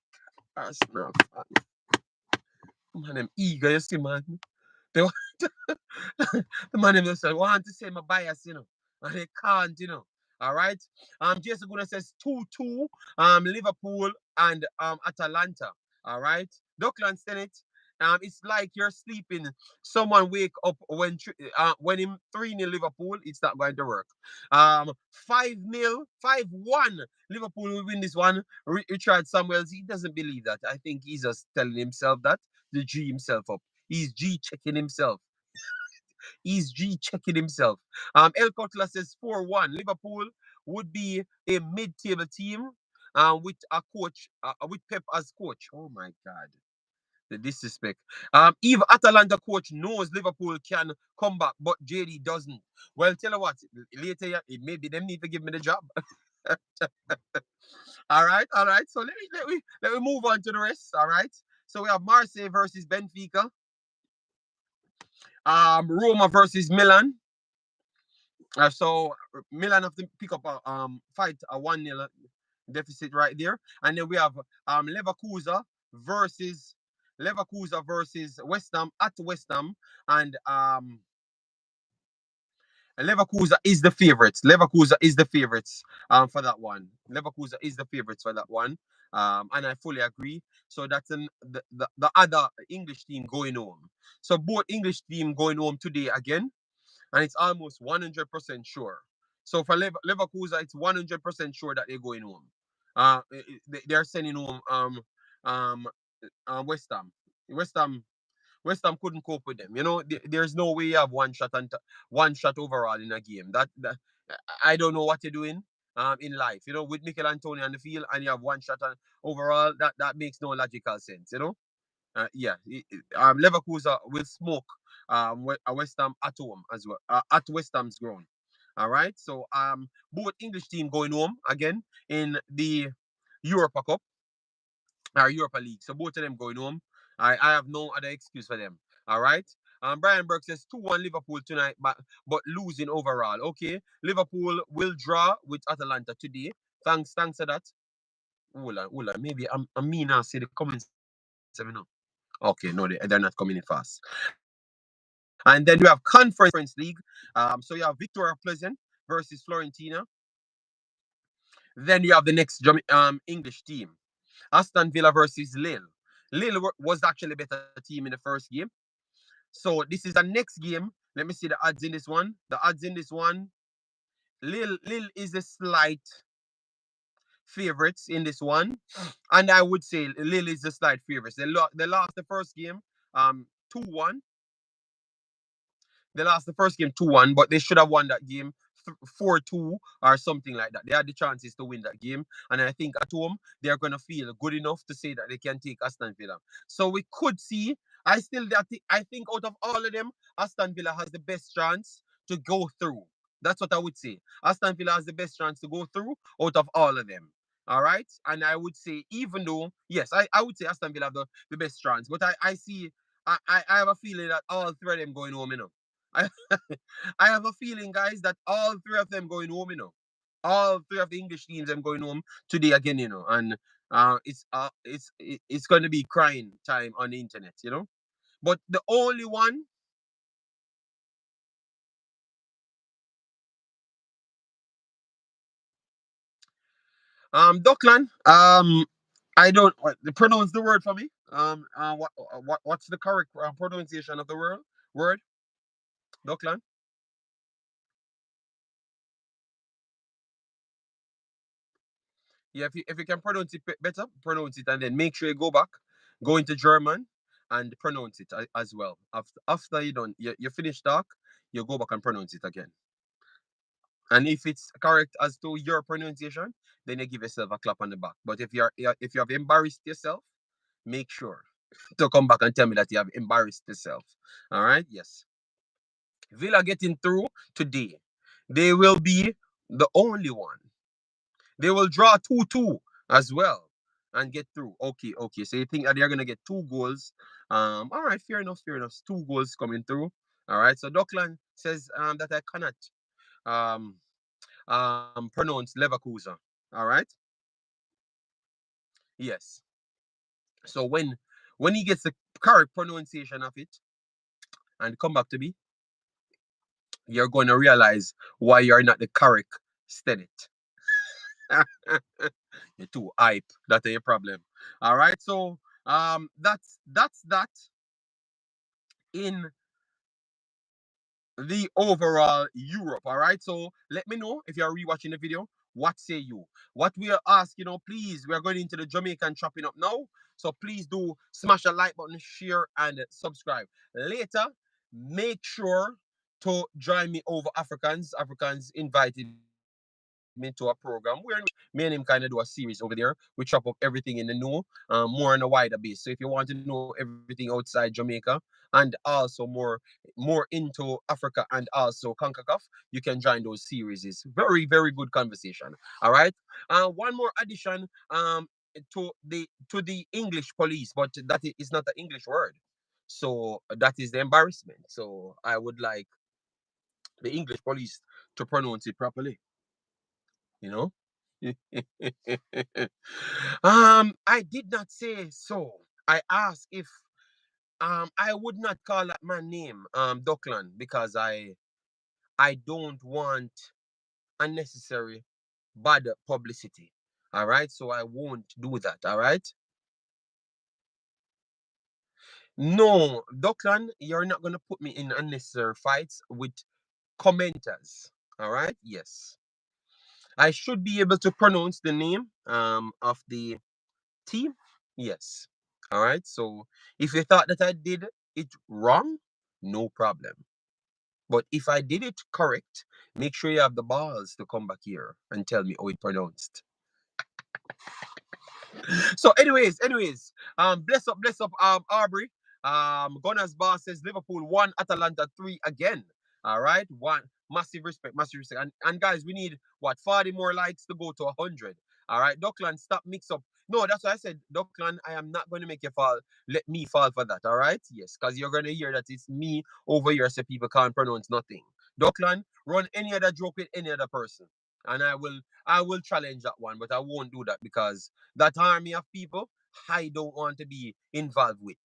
God, Arsenal. Man, them eager, you see, man. They want the man themselves want to say my bias, and they can't, All right. Jason Guna says 2-2. Liverpool and Atalanta. All right. Dockland Senate. It's like you're sleeping. Someone wake up when him 3-0 Liverpool. It's not going to work. 5-0, 5-1. Liverpool will win this one. Richard Samuels, he doesn't believe that. I think he's just telling himself that to G himself up. He's G checking himself. He's G checking himself. El Cutler says 4-1. Liverpool would be a mid-table team with a coach, with Pep as coach. Oh my God. The disrespect. If Atalanta coach knows Liverpool can come back, but JD doesn't. Well, tell you what, later maybe them need to give me the job. All right. So let me move on to the rest. All right. So we have Marseille versus Benfica. Roma versus Milan. So Milan have to pick up fight a 1-0 deficit right there, and then we have versus Leverkusen versus West Ham at West Ham, and Leverkusen is the favorites. Leverkusen is the favorites for that one. Leverkusen is the favorites for that one. And I fully agree. So that's the other English team going home. So both English team going home today again, and it's almost 100% sure. So for Leverkusen, it's 100% sure that they're going home. They're sending home um, West Ham. West Ham West Ham couldn't cope with them. You know, there's no way you have one shot overall in a game. That I don't know what you're doing in life. You know, with Mikel Antonio on the field and you have one shot overall, that makes no logical sense. You know, Leverkusen will smoke West Ham at home as well, at West Ham's ground. All right, so both English team going home again in the Europa Cup or Europa League. So both of them going home. I have no other excuse for them. All right. Brian Burke says 2-1 Liverpool tonight, but losing overall. Okay. Liverpool will draw with Atalanta today. Thanks for that. Hold on. Maybe I'm mean now. See the comments. Okay, no, they're not coming in fast. And then you have Conference League. So you have Victoria Pleasant versus Florentina. Then you have the next English team. Aston Villa versus Lille. Lille was actually a better team in the first game. So this is the next game. Let me see the odds in this one. The odds in this one. Lille is a slight favorites in this one. And I would say Lille is the slight favorites. They lost the first game 2-1. They lost the first game 2-1, but they should have won that game 4-2 or something like that. They had the chances to win that game. And I think at home, they're going to feel good enough to say that they can take Aston Villa. So we could see, I think out of all of them, Aston Villa has the best chance to go through. That's what I would say. Aston Villa has the best chance to go through out of all of them. All right. And I would say, even though, yes, I would say Aston Villa have the best chance. But I see, I have a feeling that all three of them going home, you know. I, I have a feeling, guys, that all three of them going home, you know. All three of the English teams them going home today again, you know. And it's going to be crying time on the internet, you know. But the only one, Duckland, I don't pronounce the word for me. What's the correct pronunciation of the word? Duckland. Yeah, if you can pronounce it better, pronounce it, and then make sure you go back, go into German, and pronounce it as well. After you done, you finish talk, you go back and pronounce it again. And if it's correct as to your pronunciation, then you give yourself a clap on the back. But if you have embarrassed yourself, make sure to come back and tell me that you have embarrassed yourself. All right? Yes. Villa getting through today. They will be the only one. They will draw 2-2 as well and get through. Okay. So you think that they're gonna get 2 goals? All right, fair enough, fair enough. 2 goals coming through. All right. So Dockland says that I cannot um pronounce Leverkusen. All right. Yes. So when he gets the correct pronunciation of it and come back to me, you're going to realize why you're not the correct Stenit. You're too hype. That's your problem. All right. So that's that in the overall Europe. All right. So let me know if you're rewatching the video. What say you? What we are asking, please, we are going into the Jamaican chopping up now. So please do smash the like button, share, and subscribe. Later, make sure to join me over Africans. Africans invited me to a program where me and him kind of do a series over there. We chop up everything in the know, more on a wider base. So if you want to know everything outside Jamaica and also more into Africa and also Concacaf, you can join those series. It's very, very good conversation. All right. One more addition to the English police, but that is not an English word. So that is the embarrassment. So I would like the English police to pronounce it properly. You know. I did not say so. I asked if I would not call that man name Dockland because I don't want unnecessary bad publicity. All right, so I won't do that. All right. No, Doklan, you're not gonna put me in unnecessary fights with commenters. All right. Yes, I should be able to pronounce the name of the team. Yes. All right. So if you thought that I did it wrong, no problem. But if I did it correct, make sure you have the balls to come back here and tell me how it pronounced. So, bless up, Aubrey. Gunners boss says Liverpool 1, Atalanta 3 again. All right, one massive respect, and guys, we need what 40 more likes to go to 100. All right, Dockland, stop mix up. No, that's why I said, Dockland, I am not going to make you fall. Let me fall for that. All right, yes, because you're going to hear that it's me over here, so people can't pronounce nothing. Dockland, run any other joke with any other person, and I will challenge that one, but I won't do that because that army of people I don't want to be involved with.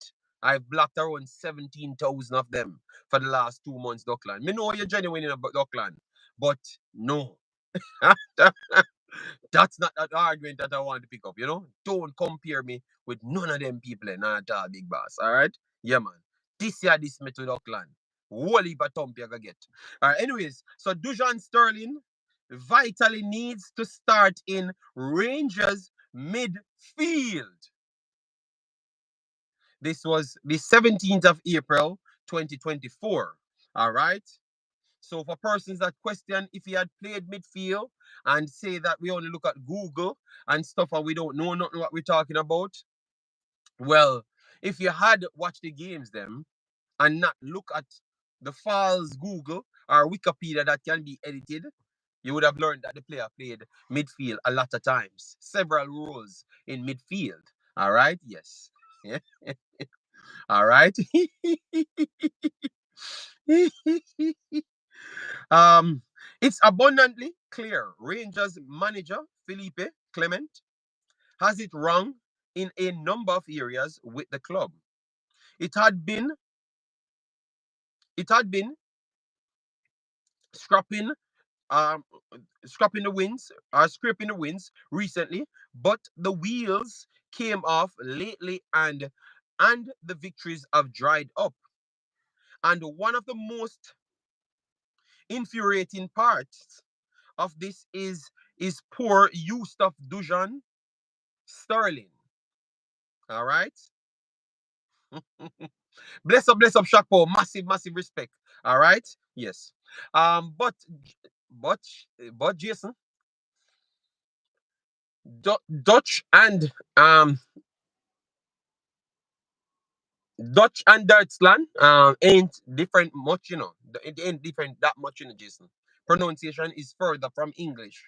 I've blocked around 17,000 of them for the last 2 months, Dockland. Me know you're genuine in Dockland, but no. That's not that argument that I want to pick up, you know? Don't compare me with none of them people, not at all, big boss, all right? Yeah, man. This year, this me to Dockland. Holy batump you gonna get. All right, anyways, so Dujan Sterling vitally needs to start in Rangers midfield. This was the 17th of April, 2024. All right. So for persons that question if he had played midfield and say that we only look at Google and stuff and we don't know nothing what we're talking about, well, if you had watched the games them and not look at the files Google or Wikipedia that can be edited, you would have learned that the player played midfield a lot of times, several roles in midfield. All right, yes. Yeah. All right. um, it's abundantly clear. Rangers manager Felipe Clement has it wrong in a number of areas with the club. It had been it had been scrapping um scrapping the wins or scraping the wins recently, but the wheels came off lately and the victories have dried up. And one of the most infuriating parts of this is poor use of Dujan Sterling. All right. Bless up, Shakpo. Massive respect. All right. Yes. But but Jason, Dutch and Deutschland ain't different much, you know. It ain't different that much, you know, Jason. Pronunciation is further from English.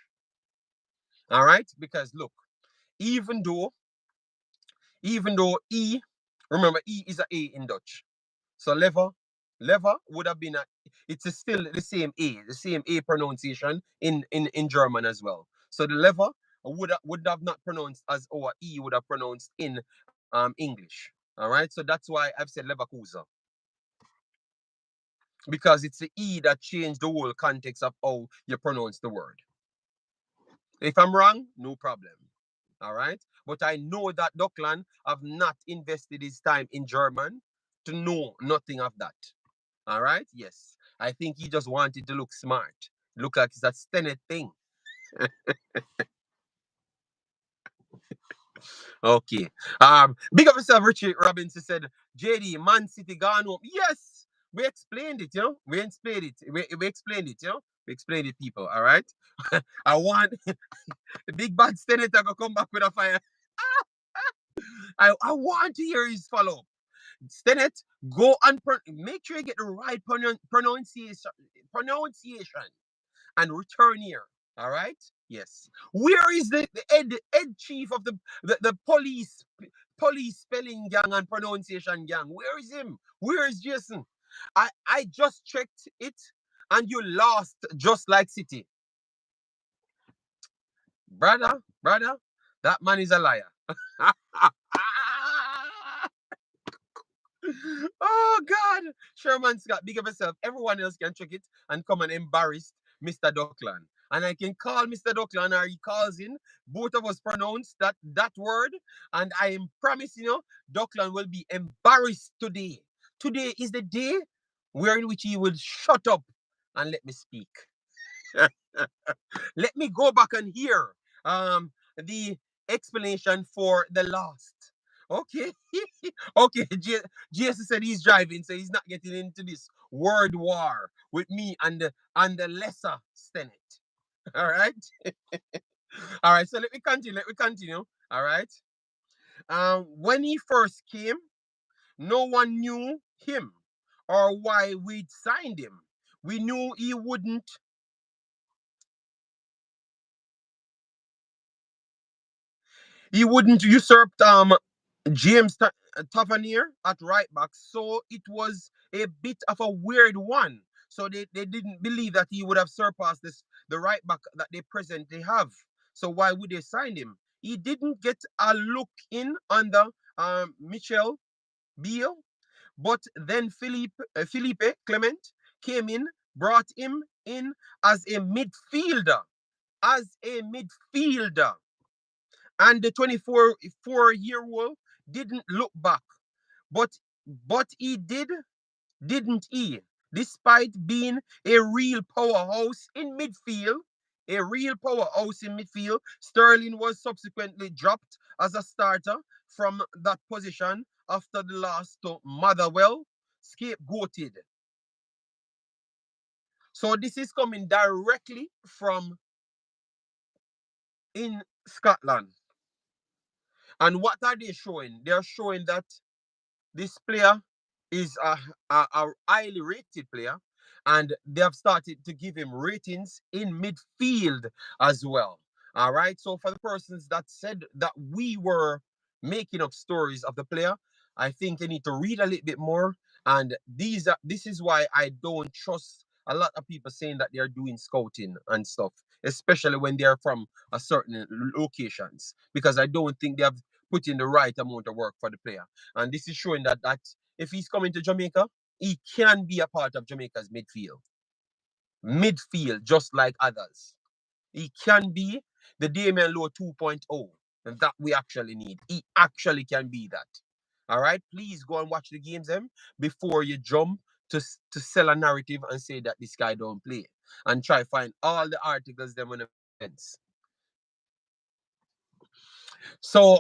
All right, because look, even though E, remember E is a A in Dutch. So lever would have been it's still the same A pronunciation in German as well. So the lever would have not pronounced as our E would have pronounced in English. All right, so that's why I've said Leverkusen because it's the E that changed the whole context of how you pronounce the word. If I'm wrong, no problem. All right, but I know that Dockland have not invested his time in German to know nothing of that. All right. Yes. I think he just wanted to look smart. Look like it's a Stenet thing. Okay. Big up yourself, Richie Robinson said, JD, Man City gone home. Yes. We explained it, you know. We explained it. We explained it, you know. We explained it, people. All right. I want the big bad Stenet to come back with a fire. I want to hear his follow up. Stenet, go and make sure you get the right pronunciation and return here. All right. Yes. Where is the head chief of the police spelling gang and pronunciation gang? Where is him? Where is Jason? I just checked it, and you lost just like City, brother. That man is a liar. Oh God, Sherman Scott, big of yourself. Everyone else can check it and come and embarrass Mr. Duckland. And I can call Mr. Duckland or he calls in. Both of us pronounce that word. And I am promising you, Duckland will be embarrassed today. Today is the day wherein which he will shut up and let me speak. Let me go back and hear the explanation for the lost. Okay. Okay. Jason said he's driving, so he's not getting into this word war with me and the lesser Senate. All right. All right. So let me continue. Let me continue. All right. When he first came, no one knew him or why we'd signed him. We knew he wouldn't usurp James Tavernier at right back, so it was a bit of a weird one. So they didn't believe that he would have surpassed the right back that they presently have. So why would they sign him? He didn't get a look in under Michel Beal, but then Felipe Clement came in, brought him in as a midfielder. As a midfielder. And the 24-year-old didn't look back. But he did, didn't he? Despite being a real powerhouse in midfield, Sterling was subsequently dropped as a starter from that position after the loss to Motherwell, scapegoated. So this is coming directly from in Scotland. And what are they showing? They are showing that this player is a highly rated player, and they have started to give him ratings in midfield as well. All right. So for the persons that said that we were making up stories of the player, I think they need to read a little bit more. And this is why I don't trust a lot of people saying that they are doing scouting and stuff, especially when they are from a certain locations, because I don't think they have put in the right amount of work for the player. And this is showing that if he's coming to Jamaica, he can be a part of Jamaica's midfield. Midfield, just like others. He can be the Damian Lowe 2.0 that we actually need. He actually can be that. All right, please go and watch the games before you jump to sell a narrative and say that this guy don't play, and try find all the articles them on the fence. So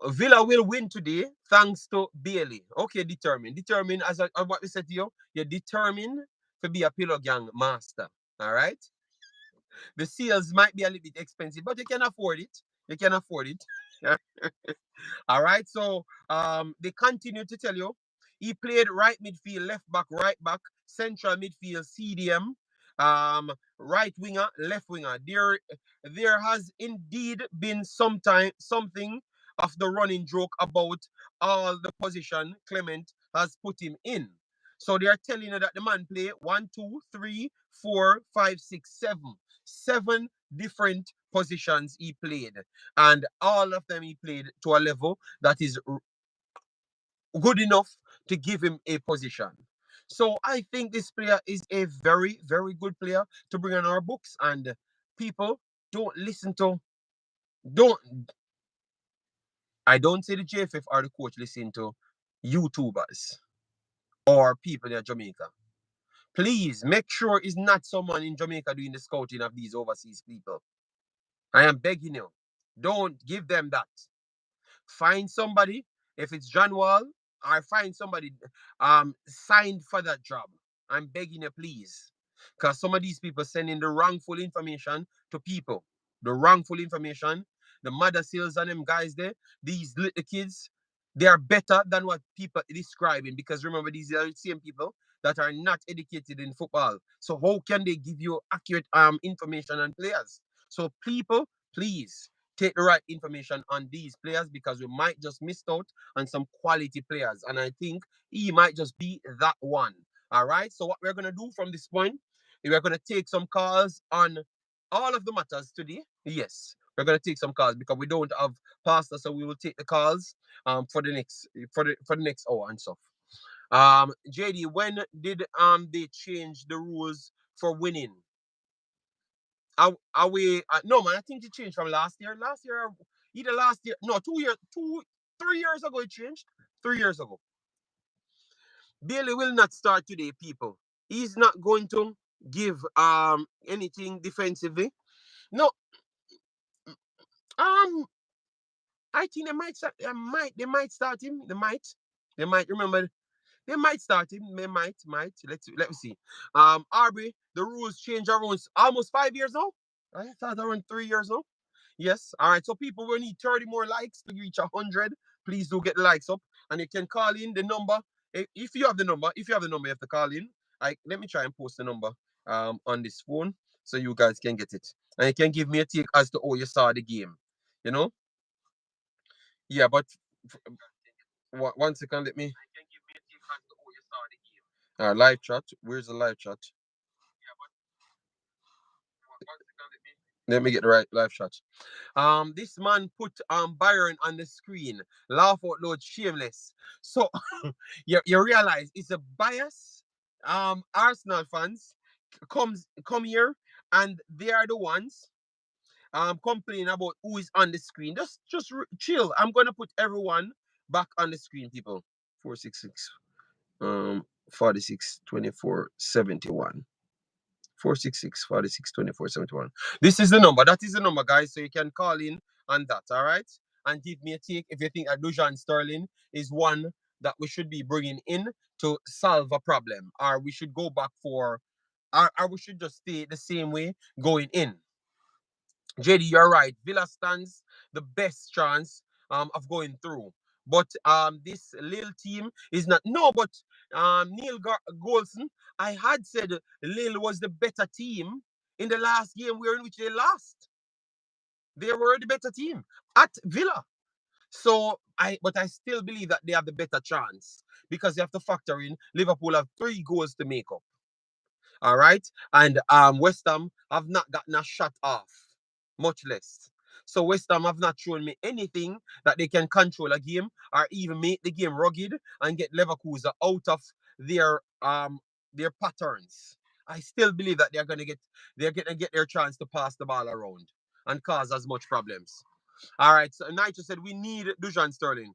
Villa will win today thanks to Bailey. Okay, determined. Determined, as what we said to you, you're determined to be a pillow gang master. All right? The seals might be a little bit expensive, but you can afford it. You can afford it. All right. So they continue to tell you he played right midfield, left back, right back, central midfield, CDM, right winger, left winger. There has indeed been something of the running joke about all the position Clement has put him in. So they are telling you that the man play 1, 2, 3, 4, 5, 6, 7. 7 different positions he played. And all of them he played to a level that is good enough to give him a position. So I think this player is a very, very good player to bring on our books. And people don't listen to, don't, I don't say the JFF or the coach listen to YouTubers or people in Jamaica. Please make sure it's not someone in Jamaica doing the scouting of these overseas people. I am begging you, don't give them that. Find somebody, if it's John Wall, or find somebody signed for that job. I'm begging you, please. Because some of these people sending the wrongful information to people. The wrongful information, the mother sales and them guys there, these little kids, they are better than what people are describing. Because remember, these are the same people that are not educated in football. So how can they give you accurate information on players? So people, please take the right information on these players, because we might just miss out on some quality players. And I think he might just be that one. All right. So what we're gonna do from this point, we're gonna take some calls on all of the matters today. Yes. We're gonna take some calls because we don't have pasta, so we will take the calls for the next hour and stuff. JD, when did they change the rules for winning? Are we no man, I think it changed from last year. Last year, either last year, no, 2 years, 3 years ago it changed. 3 years ago. Bailey will not start today, people. He's not going to give anything defensively. No, I think they might start him. They might remember. They might start him. They might. Let me see. RB, the rules change around almost 5 years now. I thought around 3 years now. Yes. All right. So people will need 30 more likes to reach 100. Please do get the likes up, and you can call in the number. If you have the number, you have to call in. Let me try and post the number on this phone so you guys can get it, and you can give me a take as to how you saw the game. You know. Yeah, but one second, let me. Live chat. Where's the live chat? Let me get the right live chat. This man put Bayern on the screen. Laugh out loud, shameless. So you realize it's a bias. Arsenal fans come here and they are the ones complaining about who is on the screen. Just chill. I'm gonna put everyone back on the screen, people. 466 46 24 71. 466 46 24 71. This is the number. That is the number, guys. So you can call in on that, all right? And give me a take if you think that Dujan Sterling is one that we should be bringing in to solve a problem, or we should go back for, or we should just stay the same way going in. JD, you're right. Villa stands the best chance of going through. But this Lille team is not. No, but Neil Golson, I had said Lille was the better team in the last game in which they lost. They were the better team at Villa. So but I still believe that they have the better chance because you have to factor in Liverpool have 3 goals to make up. All right. And West Ham have not gotten a shot off, much less. So West Ham have not shown me anything that they can control a game or even make the game rugged and get Leverkusen out of their patterns. I still believe that they're gonna get their chance to pass the ball around and cause as much problems. All right. So Nigel said we need Dujan Sterling.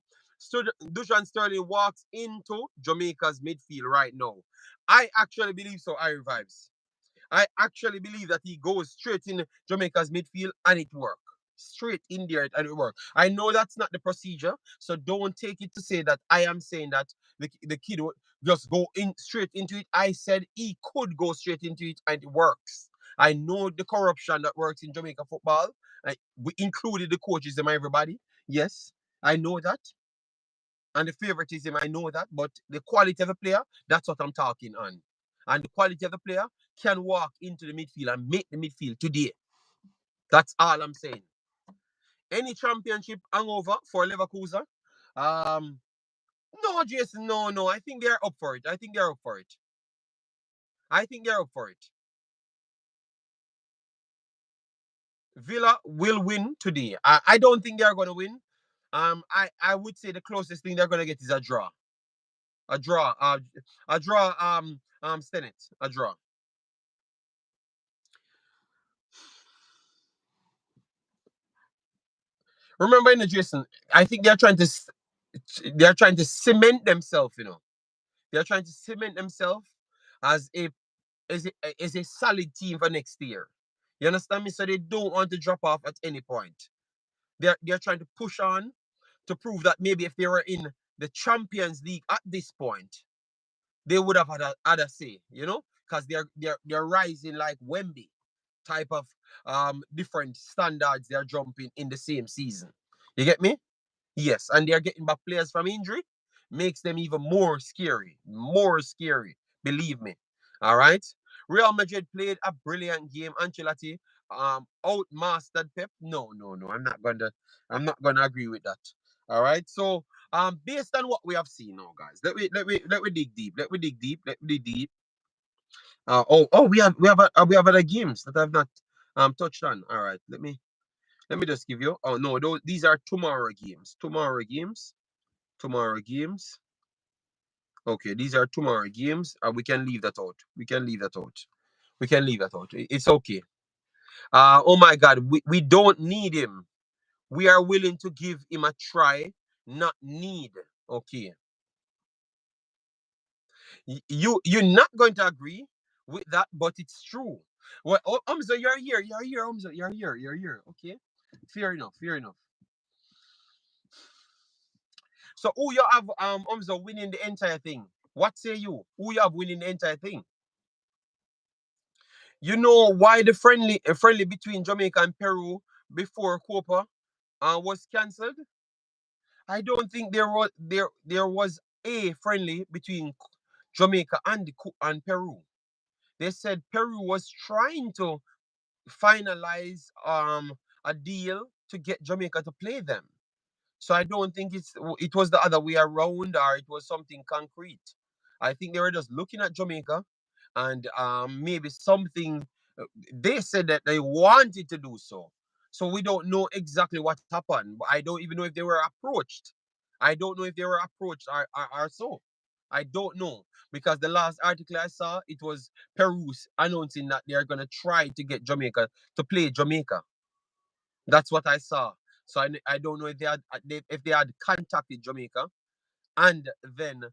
Dujan Sterling walks into Jamaica's midfield right now. I actually believe so, I Vibes. I actually believe that he goes straight in Jamaica's midfield and it works. Straight in there and it works. I know that's not the procedure, so don't take it to say that I am saying that the kid would just go in straight into it. I said he could go straight into it and it works. I know the corruption that works in Jamaica football. We included the coaches and everybody. Yes, I know that. And the favoritism, I know that, but the quality of the player, that's what I'm talking on. And the quality of the player can walk into the midfield and make the midfield today. That's all I'm saying. Any championship hangover for Leverkusen? No, Jason, no. I think they're up for it. I think they're up for it. Villa will win today. I don't think they're going to win. I would say the closest thing they're going to get is a draw. A draw. A draw. Stennet. A draw. Remember, Jason, I think they're trying to cement themselves. They're trying to cement themselves as a solid team for next year. You understand me? So they don't want to drop off at any point. They're trying to push on to prove that maybe if they were in the Champions League at this point, they would have had a say, because they're rising like Wemby type of different standards they're jumping in the same season. You get me? Yes, and they're getting back players from injury, makes them even more scary. More scary, believe me. All right. Real Madrid played a brilliant game. Ancelotti outmastered Pep. No. I'm not gonna agree with that. All right. So based on what we have seen now, guys, let me dig deep. Let me dig deep. We have other games that I've not touched on. All right. Let me Let me just give you. Oh no, these are tomorrow games. Tomorrow games. Tomorrow games. Okay, these are tomorrow games. We can leave that out. We can leave that out. We can leave that out. It's okay. Oh my God, we don't need him. We are willing to give him a try, not need. Okay. You're not going to agree with that, but it's true. Well, oh, Umza, you're here. You're here, Umza. You're here. You're here. Okay. Fair enough. Fair enough. So who you have Umza winning the entire thing? What say you? Who you have winning the entire thing? You know why the friendly between Jamaica and Peru before Copa was cancelled? I don't think there was a friendly between Jamaica and Peru. They said Peru was trying to finalize a deal to get Jamaica to play them. So I don't think it was the other way around or it was something concrete. I think they were just looking at Jamaica and maybe something they said that they wanted to do so. So we don't know exactly what happened. But I don't even know if they were approached. I don't know if they were approached or so. I don't know because the last article I saw it was Peru's announcing that they are gonna try to get Jamaica to play Jamaica. That's what I saw. So I don't know if they had contacted Jamaica and then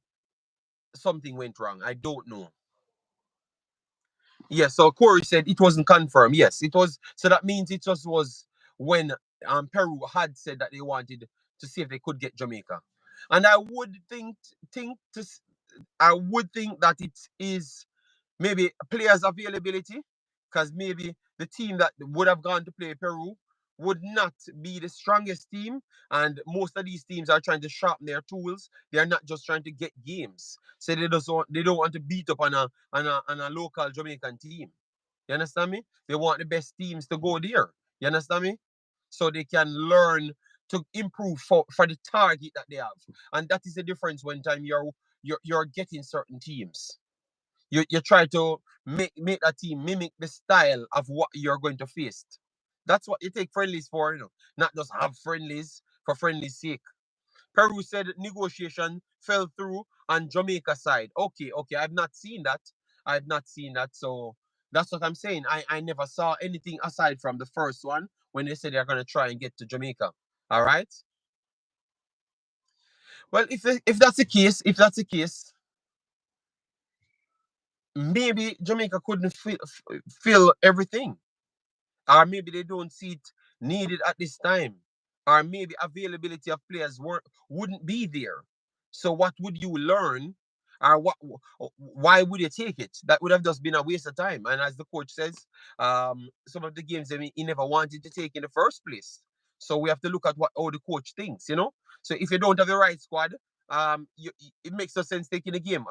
something went wrong. I don't know. Yes, so Corey said it wasn't confirmed. Yes, it was. So that means it just was when Peru had said that they wanted to see if they could get Jamaica, and I would think that it is maybe players availability, because maybe the team that would have gone to play Peru would not be the strongest team, and most of these teams are trying to sharpen their tools. They are not just trying to get games. So they don't want to beat up on a local Jamaican team. You understand me? They want the best teams to go there. You understand me? So they can learn to improve for the target that they have. And that is the difference when time you're getting certain teams. You try to make a team mimic the style of what you're going to face. That's what you take friendlies for, not just have friendlies for friendly's sake. Peru said negotiation fell through on Jamaica side. Okay, okay, I've not seen that. I've not seen that. So that's what I'm saying. I never saw anything aside from the first one when they said they're gonna try and get to Jamaica. All right. Well, if that's the case, maybe Jamaica couldn't fill everything, or maybe they don't see it needed at this time, or maybe availability of players wouldn't be there. So what would you learn, or why would you take it? That would have just been a waste of time. And as the coach says, some of the games he never wanted to take in the first place. So we have to look at what how the coach thinks. So if you don't have the right squad, it makes no sense taking a game.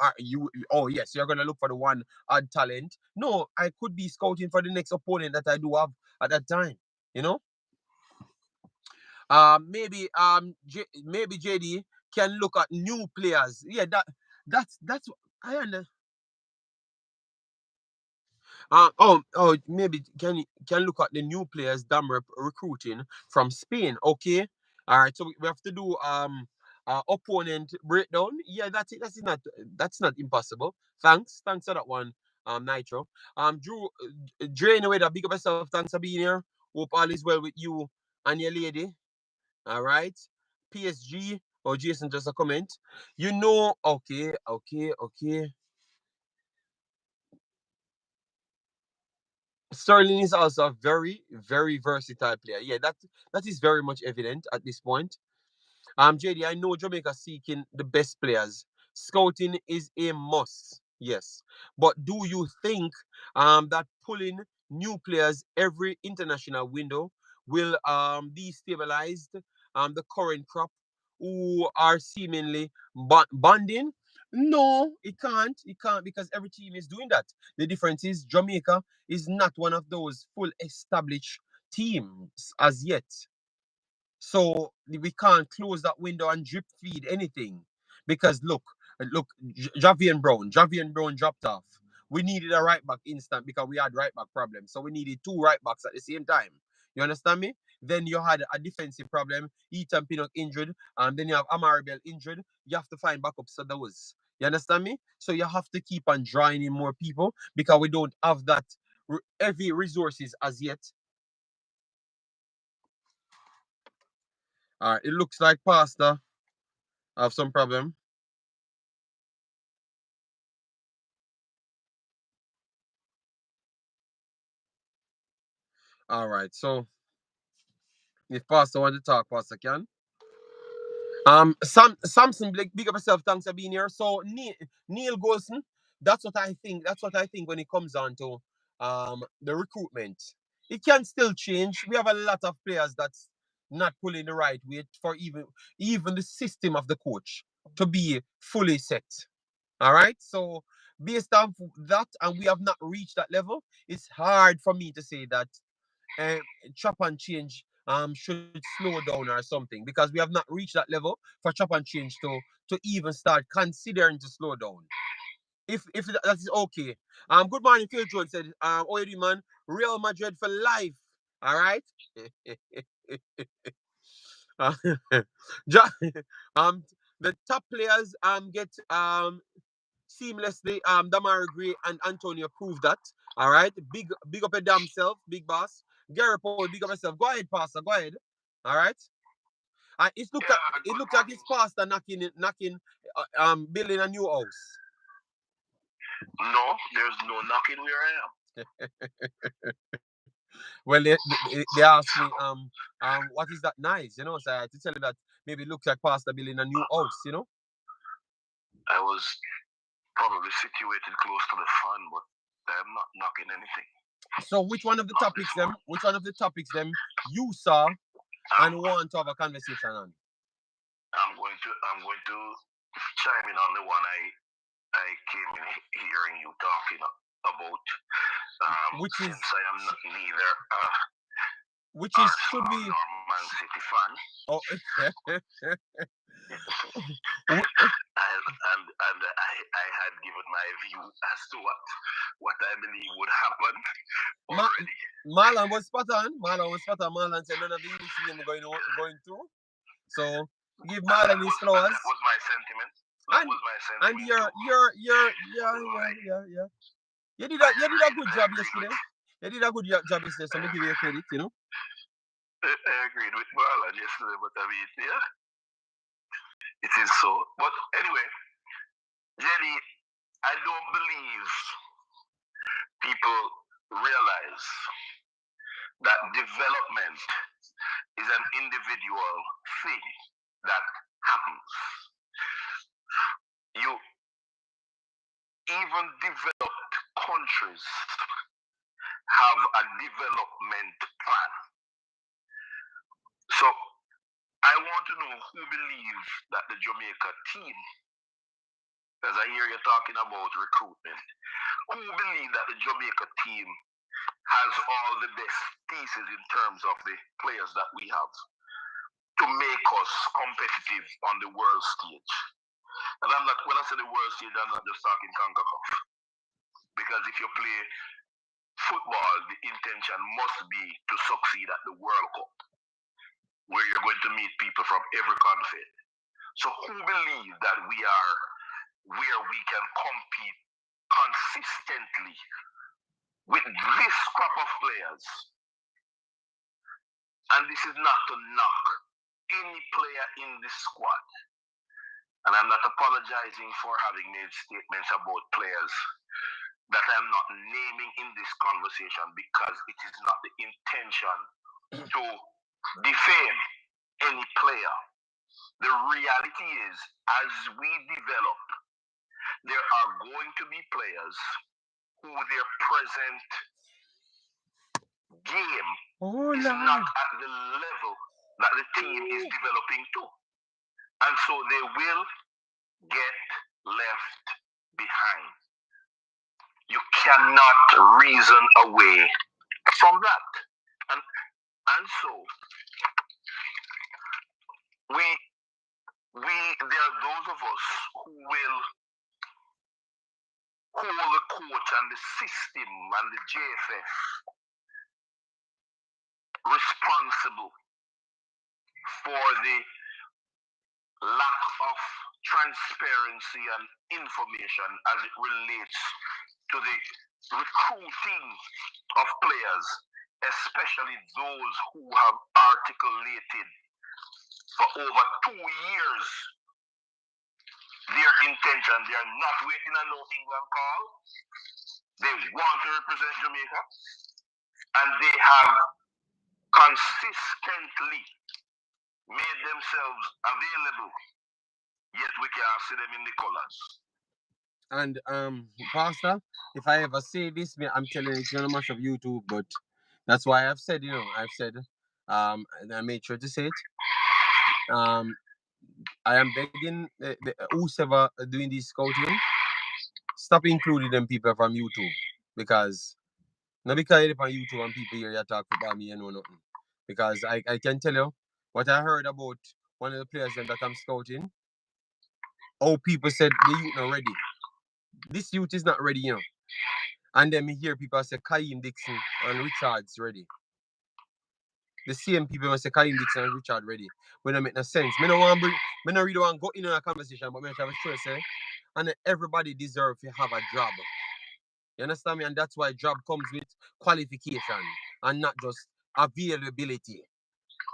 Oh yes, you're gonna look for the one odd talent. No, I could be scouting for the next opponent that I do have at that time. You know, maybe JD can look at new players. Yeah, that's I understand. Maybe can look at the new players Damrep recruiting from Spain. Okay, all right. So we have to do opponent breakdown. Yeah, that's it. That's not impossible. Thanks for that one, Nitro. Drew, Dre, anyway, that big up yourself. Thanks for being here. Hope all is well with you and your lady. All right. PSG or Jason, just a comment. Okay, okay, okay. Sterling is also a very, very versatile player. Yeah, that is very much evident at this point. JD, I know Jamaica seeking the best players. Scouting is a must, yes. But do you think that pulling new players every international window will destabilize the current crop who are seemingly bonding? No, it can't. It can't because every team is doing that. The difference is Jamaica is not one of those full established teams as yet. So we can't close that window and drip feed anything. Because look, Javian Brown dropped off. We needed a right back instant because we had right back problems. So we needed two right backs at the same time. You understand me? Then you had a defensive problem. Ethan Pinnock injured. Then you have Amaribel injured. You have to find backups for those. You understand me? So you have to keep on drawing in more people because we don't have that heavy resources as yet. All right, it looks like Pastor have some problem. All right, so if Pastor want to talk, Pastor can. Samson Blake, big up yourself. Thanks for being here. So Neil Golson, that's what I think. That's what I think when it comes on to the recruitment. It can still change. We have a lot of players that's not pulling the right weight for even the system of the coach to be fully set. All right. So based on that, and we have not reached that level, it's hard for me to say that um, chop and change should slow down or something because we have not reached that level for chop and change to even start considering to slow down. If that is okay. Good morning, Phil Jones said, how you doing, man? Real Madrid for life. All right. Uh, um, the top players get seamlessly. Damari Gray and Antonio proved that. All right. Big up your damn self, big boss. Gary Paul, big up yourself. Go ahead, Pastor. Go ahead. All right. And it looked like it's Pastor knocking building a new house. No, there's no knocking where I am. Well, they asked me what is that nice, you know? So I had to tell you that maybe it looks like Pastor building a new house, you know. I was probably situated close to the fun, but I'm not knocking anything. So which one of the topics you saw and want to have a conversation on? I'm going to chime in on the one I came in hearing you talking about. Which is since I am neither which is should be Man City fan. Oh, and I had given my view as to what I believe would happen already. Marlon was spot on. Marlon said none of the youth game going through. So give Marlon his flowers. That was my sentiment. And you're yeah. You did a good job yesterday. You did a good job yesterday, so I give you credit, you know. I agreed with Marlon yesterday, but I mean, yeah, it is so. But anyway, Jenny, I don't believe people realize that development is an individual thing that happens. You even developed countries have a development plan. So I want to know who believes that the Jamaica team, as I hear you talking about recruitment, who believes that the Jamaica team has all the best pieces in terms of the players that we have to make us competitive on the world stage. And when I say the world stage, I'm not just talking Concacaf. Because if you play football, the intention must be to succeed at the World Cup, where you're going to meet people from every continent. So who believes that we are where we can compete consistently with this crop of players? And this is not to knock any player in this squad. And I'm not apologizing for having made statements about players that I'm not naming in this conversation, because it is not the intention to defame any player. The reality is, as we develop, there are going to be players who their present game is not at the level that the team is developing to. And so they will get left behind. You cannot reason away from that. And so there are those of us who will hold the coach and the system and the JFF responsible for the lack of transparency and information as it relates to the recruiting of players, especially those who have articulated for over 2 years their intention. They are not waiting on no England call. They want to represent Jamaica, and they have consistently made themselves available, yet we can't see them in the colors. And Pastor, if I ever say this, I'm telling you, it's gonna mash up YouTube, but that's why I've said, and I made sure to say it. I am begging whoever doing this scouting, stop including them people from YouTube, because not because you're on YouTube and people here you talk about me and know nothing. Because I can tell you what I heard about one of the players that I'm scouting. Oh, people said the youth not ready. This youth is not ready, And then me hear people say Kaim Dixon and Richard's ready. The same people must say Kaim Dixon and Richard ready. When it make no sense. Me no really want to go in on a conversation, but me have a sure say, and everybody deserves to have a job. You understand me? And that's why job comes with qualification and not just availability.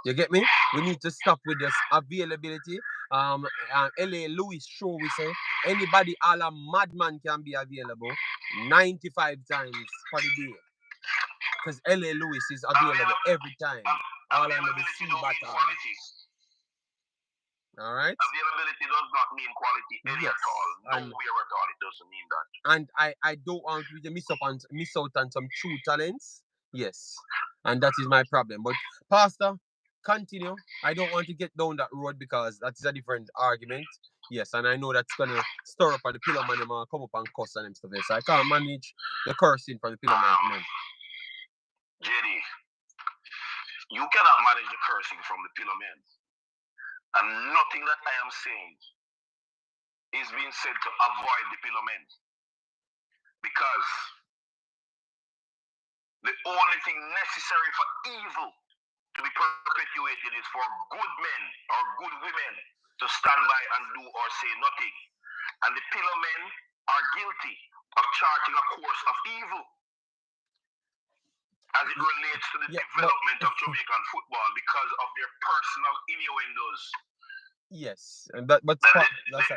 You get me? We need to stop with this availability. L.A. Lewis show we say anybody all a madman can be available 95 times for the day. Because L.A. Lewis is available every time. All under the sea battle. All right. Availability does not mean quality at all. Nowhere at all. It doesn't mean that. And I don't want you to miss out on some true talents. Yes. And that is my problem. But Pastor, continue. I don't want to get down that road because that's a different argument. Yes, and I know that's gonna stir up on the pillow man and come up and cuss and stuff. So I can't manage the cursing from the pillow man. JD, you cannot manage the cursing from the pillow man. And nothing that I am saying is being said to avoid the pillow men. Because the only thing necessary for evil to be perpetuated is for good men or good women to stand by and do or say nothing. And the pillow men are guilty of charting a course of evil as it relates to the development of Jamaican football because of their personal innuendos. Yes, and but fan base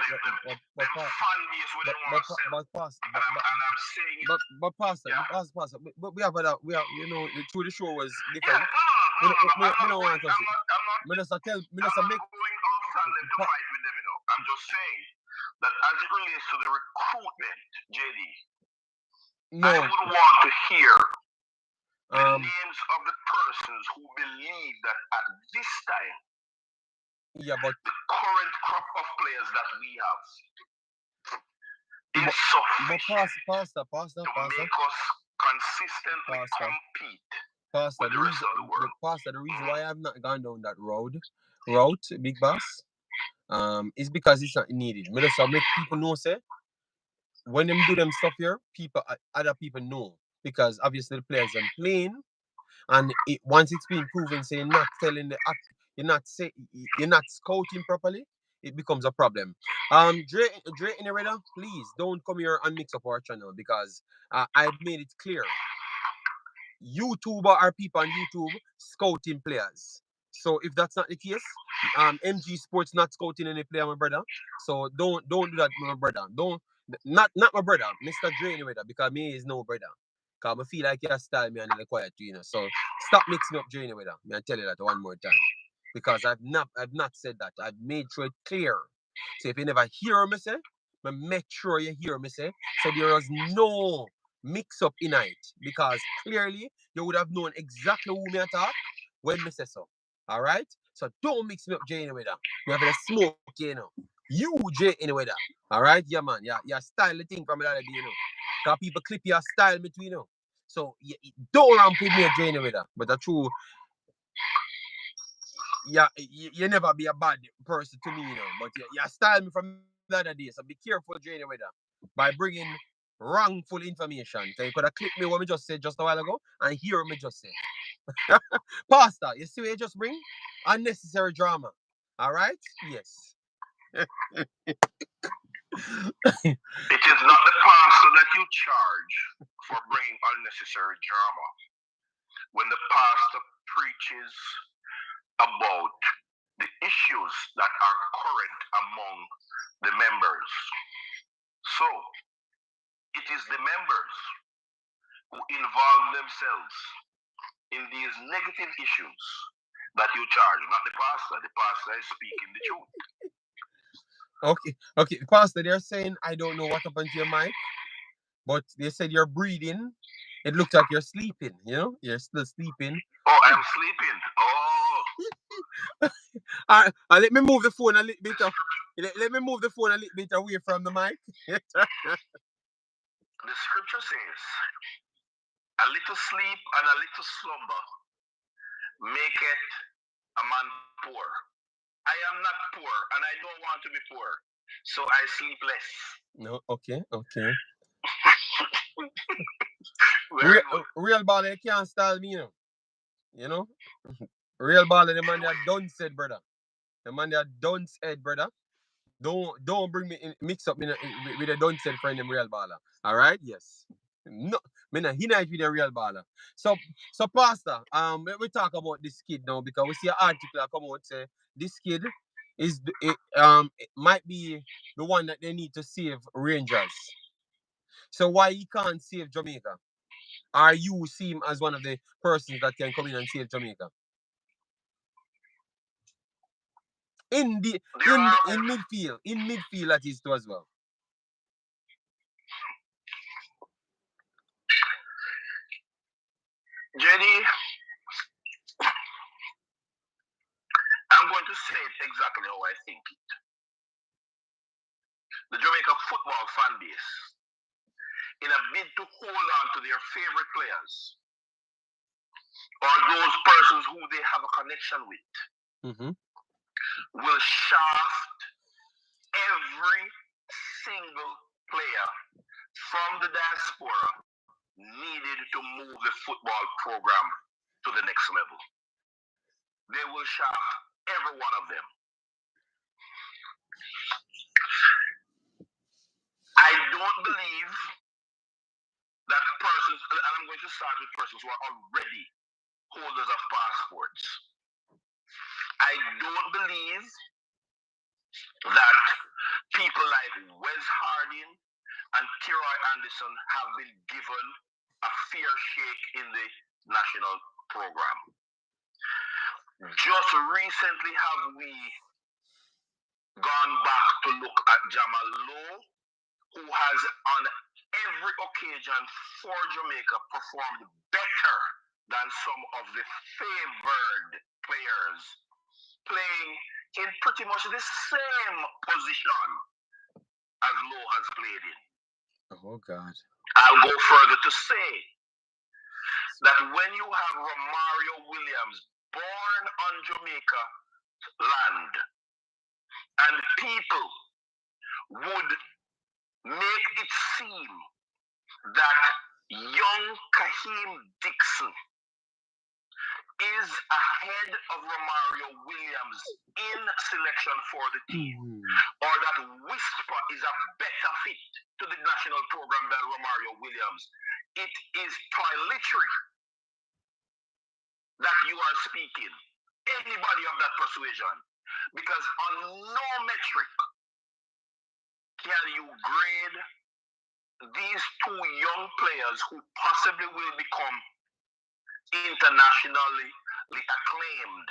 wouldn't want to sell. Pastor, but we have through the show was different. I'm not going off tandem to fight with them, I'm just saying that as it relates to the recruitment, JD, I would want to hear the names of the persons who believe that at this time, but the current crop of players that we have is sufficient Pastor, make us consistently compete with the rest of the world. Pastor, the reason why I've not gone down that route, Big Boss, is because it's not needed. Me just make people know, say, when them do them stuff here, other people know. Because obviously the players are playing, and once it's been proven, say you're not scouting properly, it becomes a problem. Dre in the radar, please don't come here and mix up our channel because I've made it clear. YouTuber are people on YouTube scouting players. So if that's not the case, MG Sports not scouting any player, my brother. So don't do that, my brother. Not my brother, Mr. Dre in the radar, because me is no brother. Because I feel like your style me and the quiet too, So stop mixing up Dre with that. I tell you that one more time. Because I've not said that. I've made sure it's clear. So if you never hear me say, make sure you hear me say. So there is no mix up in it. Because clearly you would have known exactly who me attack when me say so. Alright? So don't mix me up Jay with that. You have a smoke, You Jay with that. Alright? Yeah man. Yeah, style the thing from the other day, Because people clip your style between So don't ramp with me Jay with that. But the true you never be a bad person to me, But you style me from the other day. So be careful, Jane, with that. By bringing wrongful information. So you could have clicked me what me just said just a while ago and hear me just say. Pastor, you see what you just bring? Unnecessary drama. All right? Yes. It is not the pastor that you charge for bringing unnecessary drama. When the pastor preaches about the issues that are current among the members. So, it is the members who involve themselves in these negative issues that you charge, not the pastor. The pastor is speaking the truth. Okay. Pastor, they're saying, I don't know what happened to your mic, but they said you're breathing. It looks like you're sleeping, you know? You're still sleeping. Oh, I'm sleeping. Oh. All right, let me move the phone a little bit. Let me move the phone a little bit away from the mic. The scripture says, a little sleep and a little slumber maketh a man poor. I am not poor, and I don't want to be poor, so I sleep less. No, okay. Very good. Real baller, you can't style me, you know. Real baller, the man that done said, brother. The man that done said, brother. Don't bring me in, mix up with a done said friend named Real Baller. All right, yes. No, he not with a Real Baller. So Pastor, we talk about this kid now because we see an article come out say this kid is it might be the one that they need to save Rangers. So why he can't save Jamaica? Are you see him as one of the persons that can come in and save Jamaica? In midfield that is too as well. Jenny, I'm going to say it exactly how I think it. The Jamaica football fan base, in a bid to hold on to their favorite players or those persons who they have a connection with, will shaft every single player from the diaspora needed to move the football program to the next level. They will shaft every one of them. I don't believe that persons, and I'm going to start with persons who are already holders of passports. I don't believe that people like Wes Harding and Tiroy Anderson have been given a fair shake in the national program. Just recently have we gone back to look at Jamal Lowe, who has on every occasion for Jamaica performed better than some of the favored players, playing in pretty much the same position as Lowe has played in. Oh God. I'll go further to say that when you have Romario Williams born on Jamaica land, and people would make it seem that young Kaheem Dixon is ahead of Romario Williams in selection for the team, or that Whisper is a better fit to the national program than Romario Williams, it is toiletry that you are speaking. Anybody of that persuasion, because on no metric can you grade these two young players who possibly will become internationally acclaimed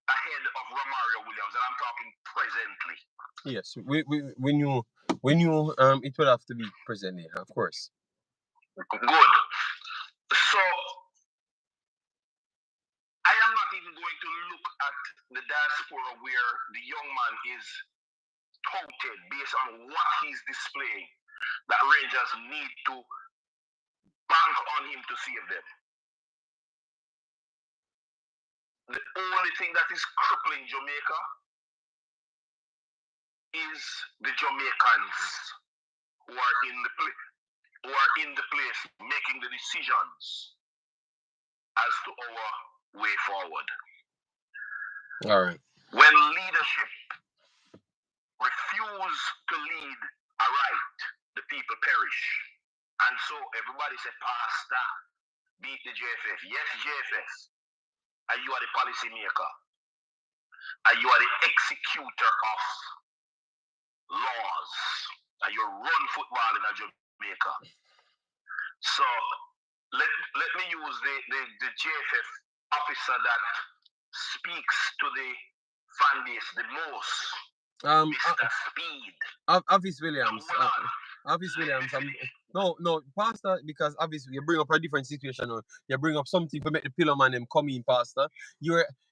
ahead of Romario Williams, and I'm talking presently. Yes, when you it will have to be presently, of course. Good. So I am not even going to look at the diaspora where the young man is touted based on what he's displaying, that Rangers need to bank on him to save them. The only thing that is crippling Jamaica is the Jamaicans who are in the place making the decisions as to our way forward. All right. When leadership refuse to lead aright, the people perish. And so everybody said, Pastor, beat the JFF. Yes, JFF. And you are the policy maker. And you are the executor of laws. And you run football in Jamaica. So let me use the JFF officer that speaks to the fan base the most. Mr. Speed. Avis Williams. Avis Williams. No, Pastor, because obviously you bring up a different situation. Or you bring up something to make the pillar man them come in, Pastor.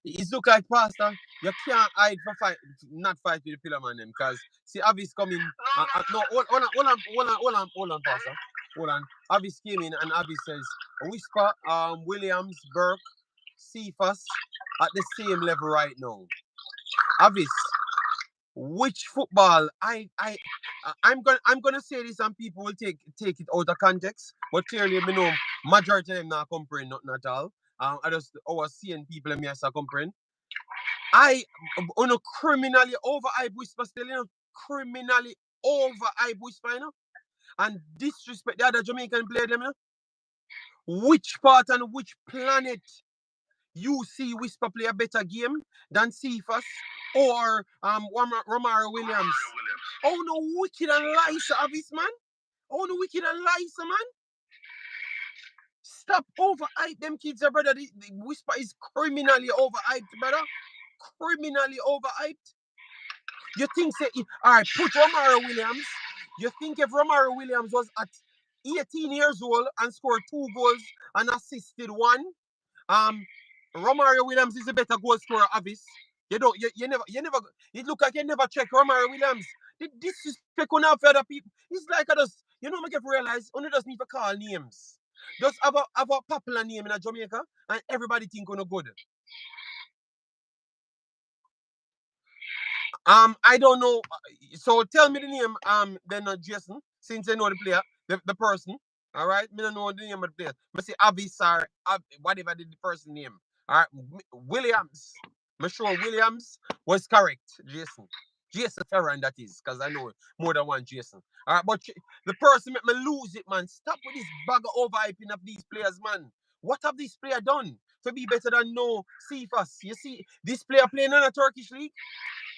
It's look like, Pastor, you can't hide for not fight with the pillar man them, because see Avis coming. No, hold on, Pastor. Hold on. Avis came in and Avis says, Whisper, Williams, Burke, Cephas at the same level right now. Avis, which football I'm gonna say this and people will take it out of context, but clearly me know majority of them not comprehend nothing at all. I just seeing people in me as comprehend. I on a criminally overhyped Whisper still, criminally overhyped Whisper, and disrespect the other Jamaican player them, Which part and which planet you see Whisper play a better game than Cephas or Romario Williams? Oh no, wicked and lies of this man. Oh no, wicked and lies, man. Stop overhype them kids, brother. The Whisper is criminally overhyped, brother. Criminally overhyped. You think alright, put Romario Williams. You think if Romario Williams was at 18 years old and scored 2 goals and assisted 1, Romario Williams is a better goal scorer, Avis. You never. It look like you never check Romario Williams. The disrespect on for other people. It's like I just, I get to realize, only just need to call names. Just have a popular name in Jamaica, and everybody think on good. I don't know. So tell me the name. Then Jason, since I know the player, the person. All right, me don't know the name of the player. I say Avis or whatever the person name. All right, Williams. I'm sure Williams was correct, Jason. Jason Ferran, that is, because I know more than one Jason. All right, but the person make me lose it, man. Stop with this bag of overhyping of these players, man. What have these players done to be better than no Cephas? You see, this player playing in a Turkish league.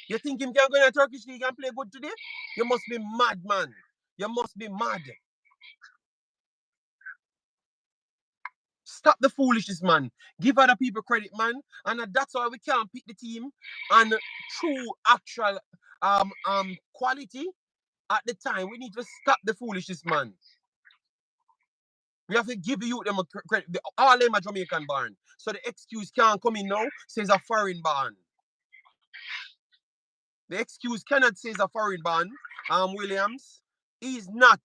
You think him can go in a Turkish league and play good today? You must be mad, man. You must be mad. Stop the foolishness, man. Give other people credit, man. And that's why we can't pick the team and true actual quality at the time. We need to stop the foolishness, man. We have to give you them credit. All them are Jamaican born. So the excuse can't come in now, says a foreign born. The excuse cannot say it's a foreign born. Williams. He's not.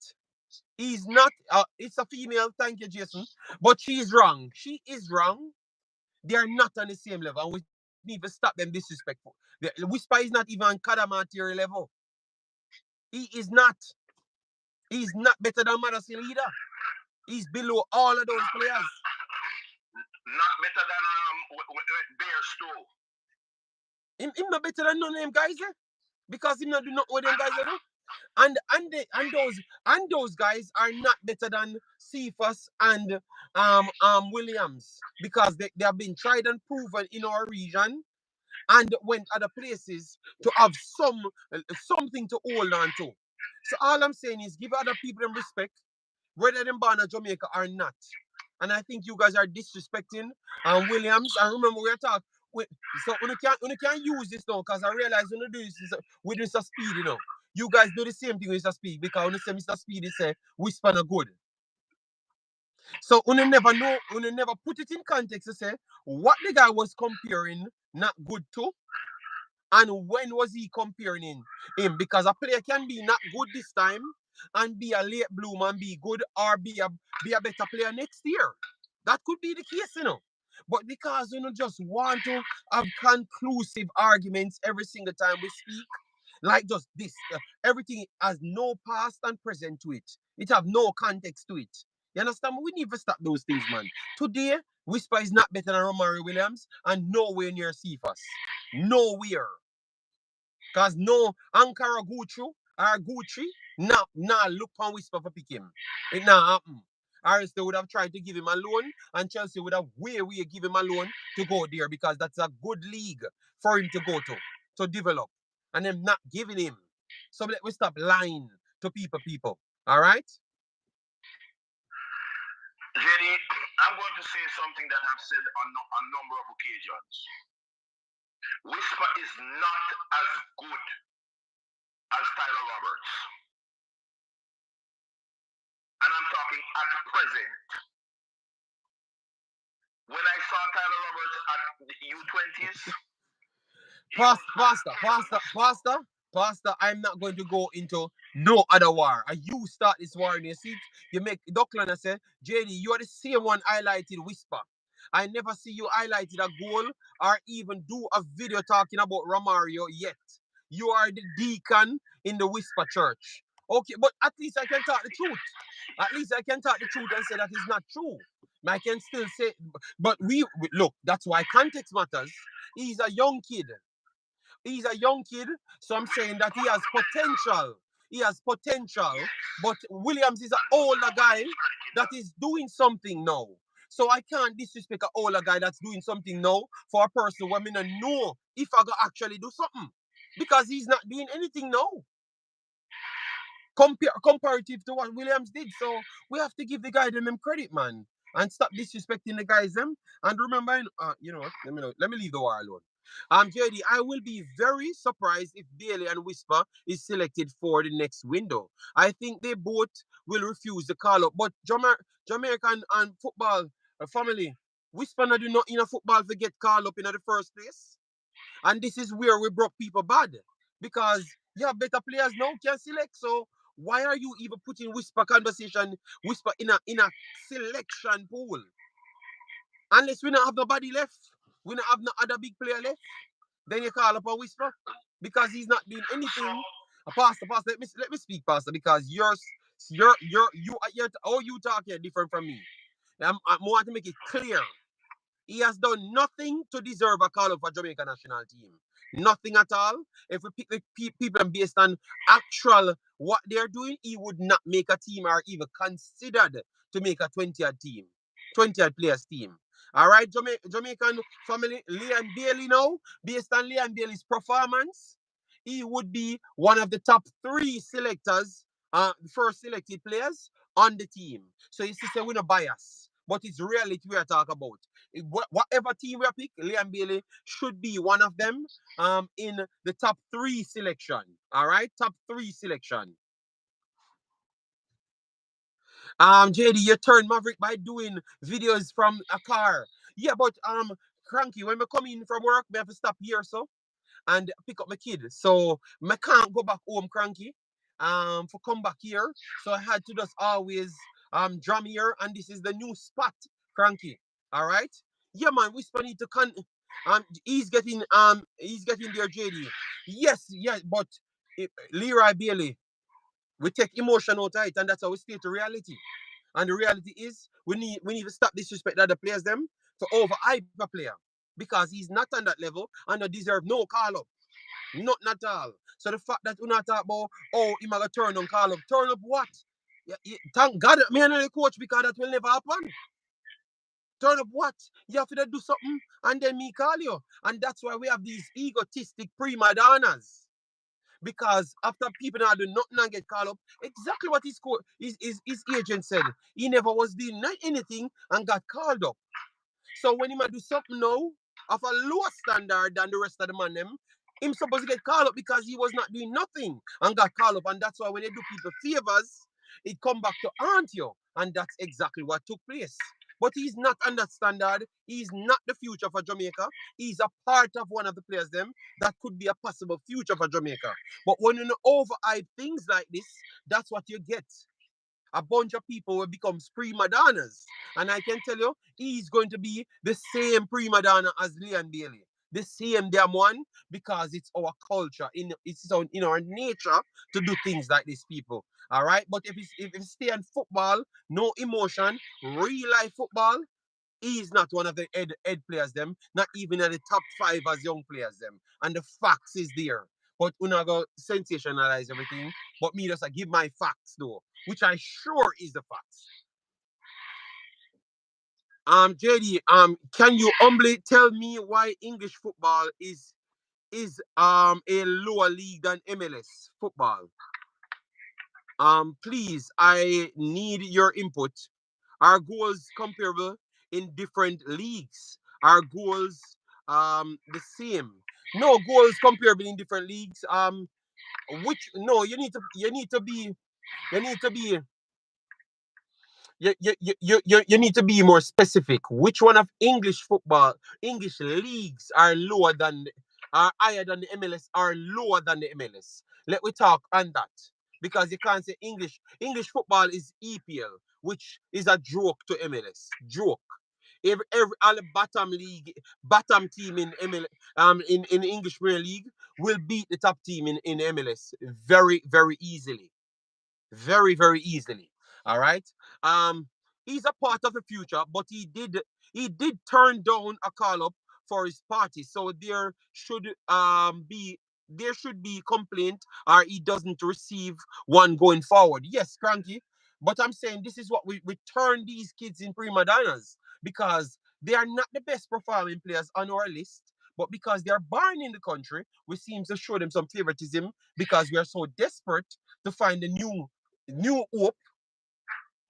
It's a female, thank you, Jason. But she's wrong. She is wrong. They are not on the same level. And we need to stop them disrespectful. The Whisper is not even on Kadamatieri level. He is not. He's not better than Madison either. He's below all of those players. Not better than Bears too. Him not better than none of them guys, because him not do not what them guys do. And those guys are not better than Cephas and Williams, because they have been tried and proven in our region and went other places to have something to hold on to. So all I'm saying is give other people them respect, whether they're born in Jamaica or not. And I think you guys are disrespecting Williams. And remember, we're talking. So you can't use this now, because I realize when you do this with Mr. Speed, you guys do the same thing with Mr. Speed, because when you say Mr. Speed, they say Whisper no good. So you never know, you never put it in context to say what the guy was comparing not good to, and when was he comparing him? Because a player can be not good this time and be a late bloomer and be good, or be a better player next year. That could be the case, But because just want to have conclusive arguments every single time we speak, like just this, everything has no past and present to it. It have no context to it. You understand? We need to stop those things, man. Today, Whisper is not better than Romario Williams and nowhere near Cephas. Nowhere. Because no Ankara Gucci, nah, look on Whisper for pick him. It nah happen. Else they would have tried to give him a loan, and Chelsea would have way give him a loan to go there because that's a good league for him to go to develop. And them not giving him. So let we stop lying to people. All right? Jenny, I'm going to say something that I've said on a number of occasions. Whisper is not as good as Tyler Roberts. And I'm talking at present. When I saw Tyler Roberts at the U20s, Pastor, I'm not going to go into no other war. And you start this war in your seat. You make Duckland and say, JD, you are the same one highlighted Whisper. I never see you highlighted a goal or even do a video talking about Romario yet. You are the deacon in the Whisper church. Okay, but at least I can talk the truth. At least I can talk the truth and say that is not true. I can still say, but we look, that's why context matters. He's a young kid. So I'm saying that he has potential. But Williams is an older guy that is doing something now. So I can't disrespect an older guy that's doing something now for a person who I don't know if I go actually do something. Because he's not doing anything now. Comparative to what Williams did. So we have to give the guy them credit, man. And stop disrespecting the guys them. And remember, you know what? Let me leave the war alone. JD, I will be very surprised if Bailey and Whisper is selected for the next window. I think they both will refuse the call up. But Jamaican and football family, Whisper not do nothing in a football to get called up in the first place. And this is where we broke people bad. Because you have better players now can select. So why are you even putting Whisper in a selection pool? Unless we don't have nobody left. We don't have no other big player left. Then you call up a Whisper. Because he's not doing anything. Pastor, let me speak, Pastor, because you talking different from me. I want to make it clear. He has done nothing to deserve a call up for Jamaica national team. Nothing at all. If we pick the people based on actual what they're doing, he would not make a team or even considered to make a 20th team, 20th players team. All right, Jamaican family, Leon Bailey now, based on Leon Bailey's performance, he would be one of the top 3 selectors, first selected players on the team. So you see, we're not biased, but it's reality we are talking about. Whatever team we pick, Liam Bailey should be one of them in the top 3 selection. All right, top 3 selection. JD, you turned Maverick by doing videos from a car. Yeah, but Cranky, when I come in from work, I have to stop here so and pick up my kid. So I can't go back home Cranky for come back here. So I had to just always drum here, and this is the new spot, Cranky. All right? Yeah, man, Whisper need to he's getting there, JD. Yes, but Leroy Bailey, we take emotion out of it, and that's how we stay to reality. And the reality is we need to stop disrespect other players them to overhype a player. Because he's not on that level and not deserve no call up. Not at all. So the fact that we're not talking about, he might turn on call up. Turn up what? Thank God me and the coach, because that will never happen. Turn up what? You have to do something and then me call you. And that's why we have these egotistic prima donnas. Because after people now do nothing and get called up, exactly what his agent said. He never was doing anything and got called up. So when he might do something now of a lower standard than the rest of the man them, him supposed to get called up because he was not doing nothing and got called up. And that's why when they do people favors, it come back to haunt you. And that's exactly what took place. But he's not on that standard. He's not the future for Jamaica. He's a part of one of the players them that could be a possible future for Jamaica. But when you overhype things like this, that's what you get. A bunch of people will become prima donnas. And I can tell you, he's going to be the same prima donna as Leon Bailey. The same damn one, because it's our culture, it's in our nature to do things like this, people. All right? But if you stay on football, no emotion, real life football, He's not one of the head players them, not even in the top 5 as young players them. And the facts is there. But una go sensationalize everything. But me just give my facts though, which I sure is the facts. JD, can you humbly tell me why English football is a lower league than MLS football? Please, I need your input. Are goals comparable in different leagues? Are goals the same? No, goals comparable in different leagues. Which no, you need to be you need to be more specific. Which one of English leagues are higher than the MLS, are lower than the MLS? Let we talk on that. Because you can't say English football is EPL, which is a joke to MLS. Joke. Every all the bottom team in in English Premier League will beat the top team in MLS very, very easily. Very, very easily. All right. Um, he's a part of the future, but he did turn down a call up for his party. So there should be complaint, or he doesn't receive one going forward. Yes, Cranky. But I'm saying this is what we turn these kids in prima donnas, because they are not the best performing players on our list. But because they are born in the country, we seem to show them some favoritism because we are so desperate to find the new hope,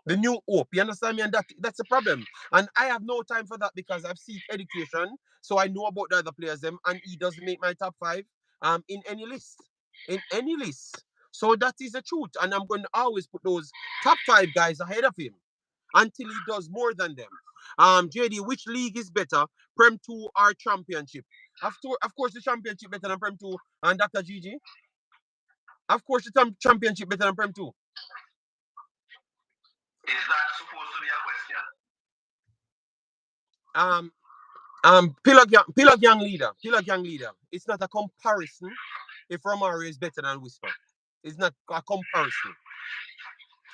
the new hope. You understand me? And that's a problem. And I have no time for that because I've seen education, so I know about the other players them, and he doesn't make my top 5 in any list. In any list. So that is the truth. And I'm going to always put those top 5 guys ahead of him until he does more than them. JD, which league is better, Prem 2 or Championship? Of course, the Championship better than Prem 2, and Dr. GG. Of course, the Championship better than Prem 2. Is that supposed to be a question? Pillar Gang leader. It's not a comparison if Romario is better than Whisper. It's not a comparison.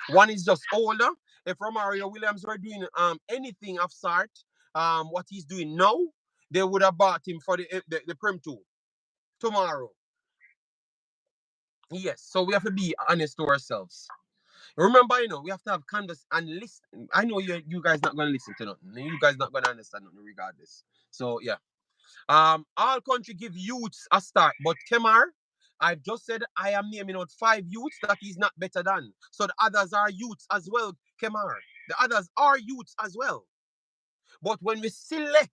One is just older. If Romario Williams were doing anything of sort, what he's doing now, they would have bought him for the Prem 2 tomorrow. Yes, so we have to be honest to ourselves. Remember, we have to have converse and listen. I know you guys not gonna listen to nothing. You guys not gonna understand nothing regardless. So yeah. All country give youths a start, but Kemar, I've just said I am naming out 5 youths that he's not better than. So the others are youths as well, Kemar. The others are youths as well. But when we select,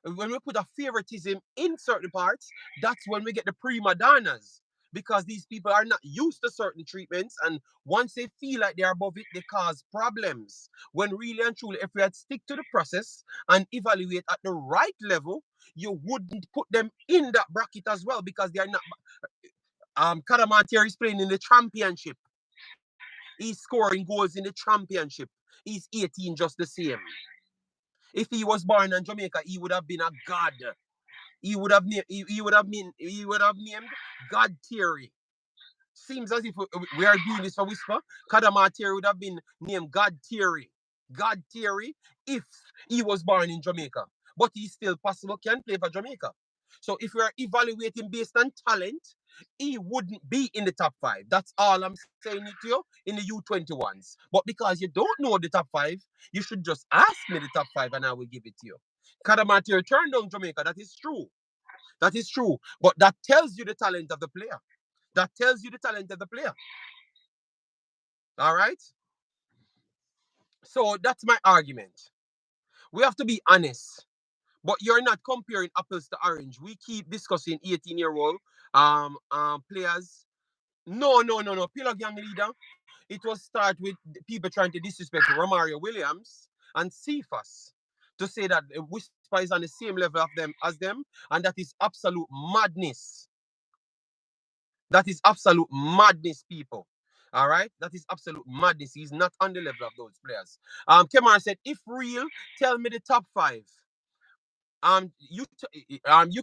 when we put a favoritism in certain parts, that's when we get the prima donnas. Because these people are not used to certain treatments, and once they feel like they're above it, they cause problems. When really and truly, if we had stick to the process and evaluate at the right level, you wouldn't put them in that bracket as well, because they are not. Kadamatir is playing in the championship. He's scoring goals in the championship. He's 18 just the same. If he was born in Jamaica, he would have been a god. He would have named God Theory. Seems as if we are doing this for Whisper. Kadama Theory would have been named God Theory. God Theory if he was born in Jamaica. But he still possible can play for Jamaica. So if we are evaluating based on talent, he wouldn't be in the top 5. That's all I'm saying to you in the U21s. But because you don't know the top 5, you should just ask me the top 5 and I will give it to you. Kadamatir turned down Jamaica. That is true. That is true. But that tells you the talent of the player. That tells you the talent of the player. All right? So that's my argument. We have to be honest. But you're not comparing apples to orange. We keep discussing 18-year-old players. No. Pillar Gang leader. It was start with people trying to disrespect Romario Williams and Cephas to say that Whisper is on the same level of them as them, and that is absolute madness. That is absolute madness, people. All right, that is absolute madness. He's not on the level of those players. Kemar said, "If real, tell me the top 5." You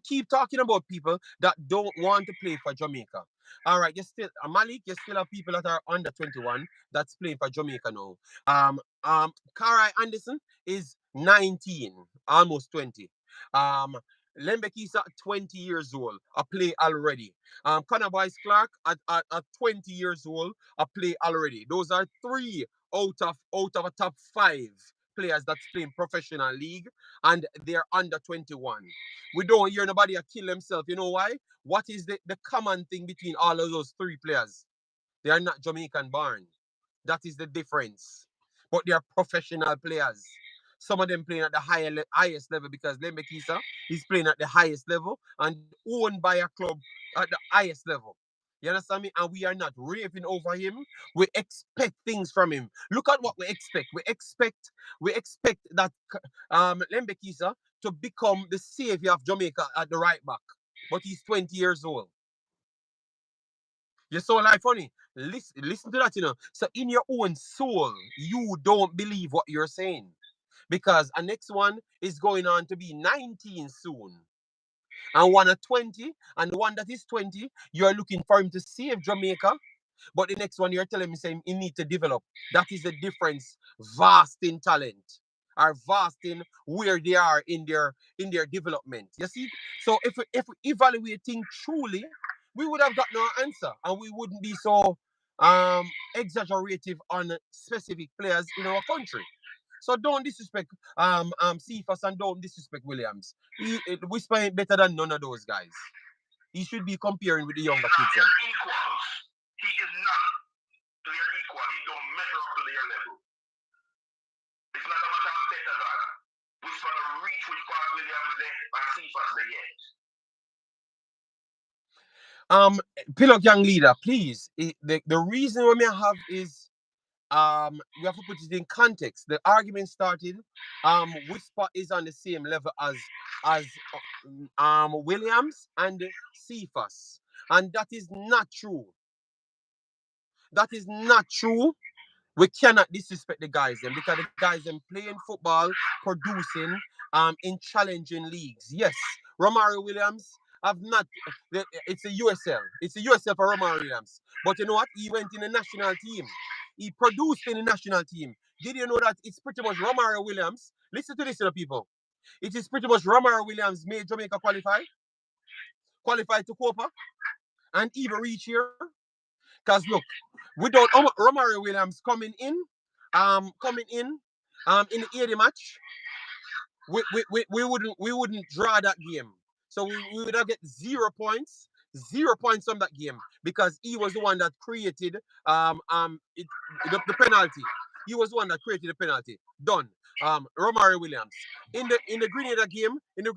keep talking about people that don't want to play for Jamaica. All right, you still Malik, you still have people that are under 21 that's playing for Jamaica now. Karai Anderson is 19, almost 20. Um, Lembekisa, 20 years old, a play already. Connor Boyce Clark at 20 years old, a play already. Those are three out of a top five players that's playing professional league, and they're under 21. We don't hear nobody kill themselves. You know why? What is the common thing between all of those three players? They are not Jamaican born. That is the difference. But they are professional players. Some of them playing at the highest level because Lembe Kisa is playing at the highest level and owned by a club at the highest level. You understand me? And we are not raving over him. We expect things from him. Look at what we expect. We expect that Lembe Kisa to become the savior of Jamaica at the right back. But he's 20 years old. You're so like funny. Listen to that, So in your own soul, you don't believe what you're saying. Because a next one is going on to be 19 soon. And one at 20, and the one that is 20, you're looking for him to save Jamaica. But the next one you're telling me saying he need to develop. That is the difference. Vast in talent. Or vast in where they are in their development. You see? So if we evaluate things truly, we would have got no answer. And we wouldn't be so exaggerative on specific players in our country. So don't disrespect Cephas and don't disrespect Williams. Whisper ain't better than none of those guys. He should be comparing with the younger kids. They're equals. He is not their equal. He don't measure up to their level. It's not a matter of better than. We're trying to reach with Fast Williams there and Cephas there yet. Pillock young leader, please. The reason we may have is we have to put it in context. The argument started. Whisper is on the same level as Williams and Cephas, and that is not true. That is not true. We cannot disrespect the guys them because the guys them playing football, producing in challenging leagues. Yes, Romario Williams have not. It's a USL. It's a USL for Romario Williams. But you know what? He went in the national team. He produced in the national team. Did you know that it's pretty much Romario Williams? Listen to this, people. It is pretty much Romario Williams made Jamaica qualify to Copa, and even reach here. Because look, without Romario Williams coming in in the 80 match, we wouldn't draw that game. So we would have get 0 points, 0 points from that game because he was the one that created the penalty. He was the one that created the penalty. Done. Romario Williams in the Grenada game. Who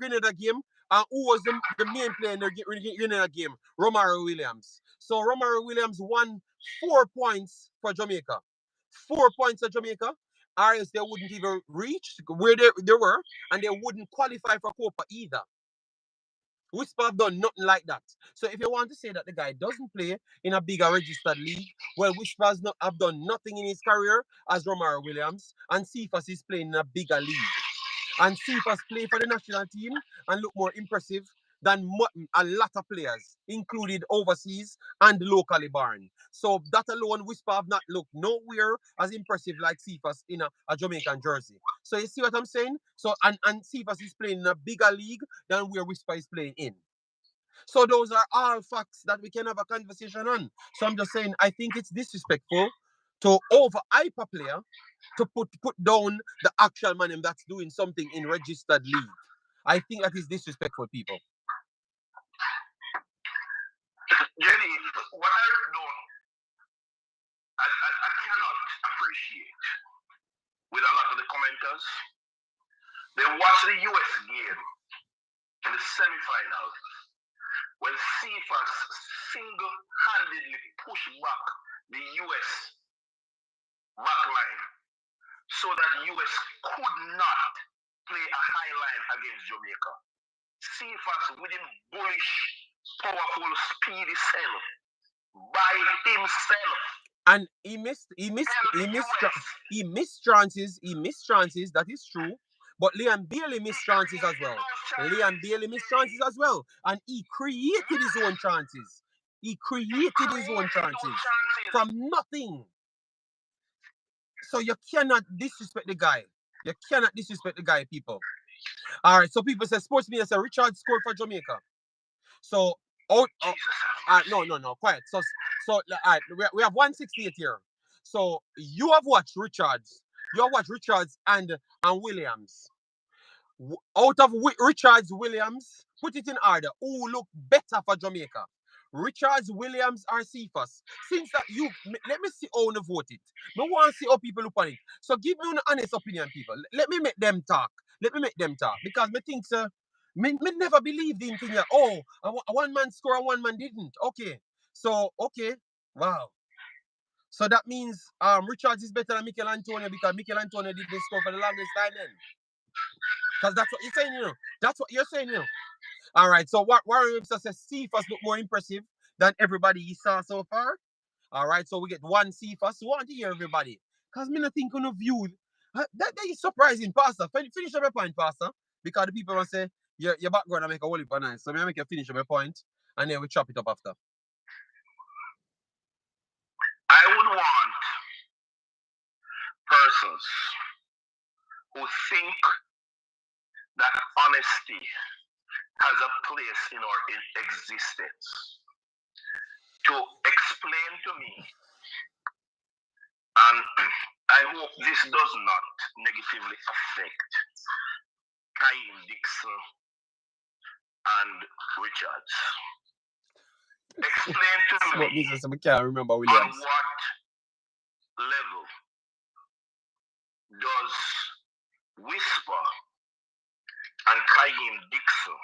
was the main player in the Grenada game? Romario Williams. So Romario Williams won 4 points for Jamaica. 4 points for Jamaica, or else they wouldn't even reach where they were, and they wouldn't qualify for Copa either. Whisper have done nothing like that. So if you want to say that the guy doesn't play in a bigger registered league, well, Whisper have done nothing in his career as Romario Williams, and Cephas is playing in a bigger league. And Cephas play for the national team and look more impressive than a lot of players, included overseas and locally born. So that alone, Whisper have not looked nowhere as impressive like Cephas in a Jamaican jersey. So you see what I'm saying? So and Cephas is playing in a bigger league than where Whisper is playing in. So those are all facts that we can have a conversation on. So I'm just saying, I think it's disrespectful to overhype a player to put down the actual man that's doing something in registered league. I think that is disrespectful, people. Jenny, what I don't, I cannot appreciate with a lot of the commenters. They watch the US game in the semi-final when Cephas single-handedly pushed back the US backline so that US could not play a high line against Jamaica. Cephas with him bullish, powerful, speedy self by himself. And he missed chances. That is true. But Liam Bailey missed chances as well. And he created his own chances. He created his own chances from nothing. So you cannot disrespect the guy. You cannot disrespect the guy, people. All right. So people say sports media say Richard scored for Jamaica. So no, quiet. So all right, we have 168 here. So you have watched Richards. You have watched Richards and Williams. Out of Richards, Williams, put it in order. Who look better for Jamaica? Richards, Williams, or Cephas? Since that let me see how you vote it. I want to see how people look on it. So give me an honest opinion, people. Let me make them talk. Because me think, sir, me never believed in thing that, oh, one man score and one man didn't. Okay. So, okay. Wow. So that means Richards is better than Mikel Antonio because Mikel Antonio did this score for the longest time then. Because that's what you're saying, you know. That's what you're saying, you know. All right. So Warren Webster says Cephas look more impressive than everybody he saw so far. All right. So we get one Cephas. We want to hear everybody. Because me not think on a view. That is surprising, Pastor. Finish up your point, Pastor. Because the people will say your background will make a whole heap of nice. So I make you finish up your point and then we chop it up after. I would want persons who think that honesty has a place in our existence to explain to me, and I hope this does not negatively affect Kaim Dixon and Richards. Explain to me we can't remember Williams. On what level does Whisper and Kaim Dixon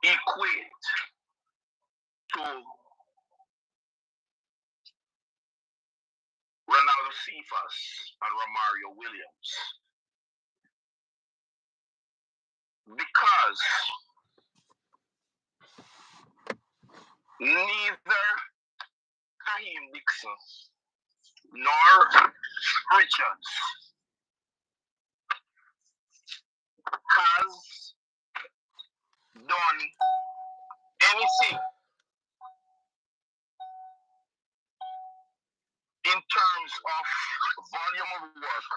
equate to Ronaldo Cephas and Romario Williams? Because neither Kaim Dixon nor Richards has done anything in terms of volume of work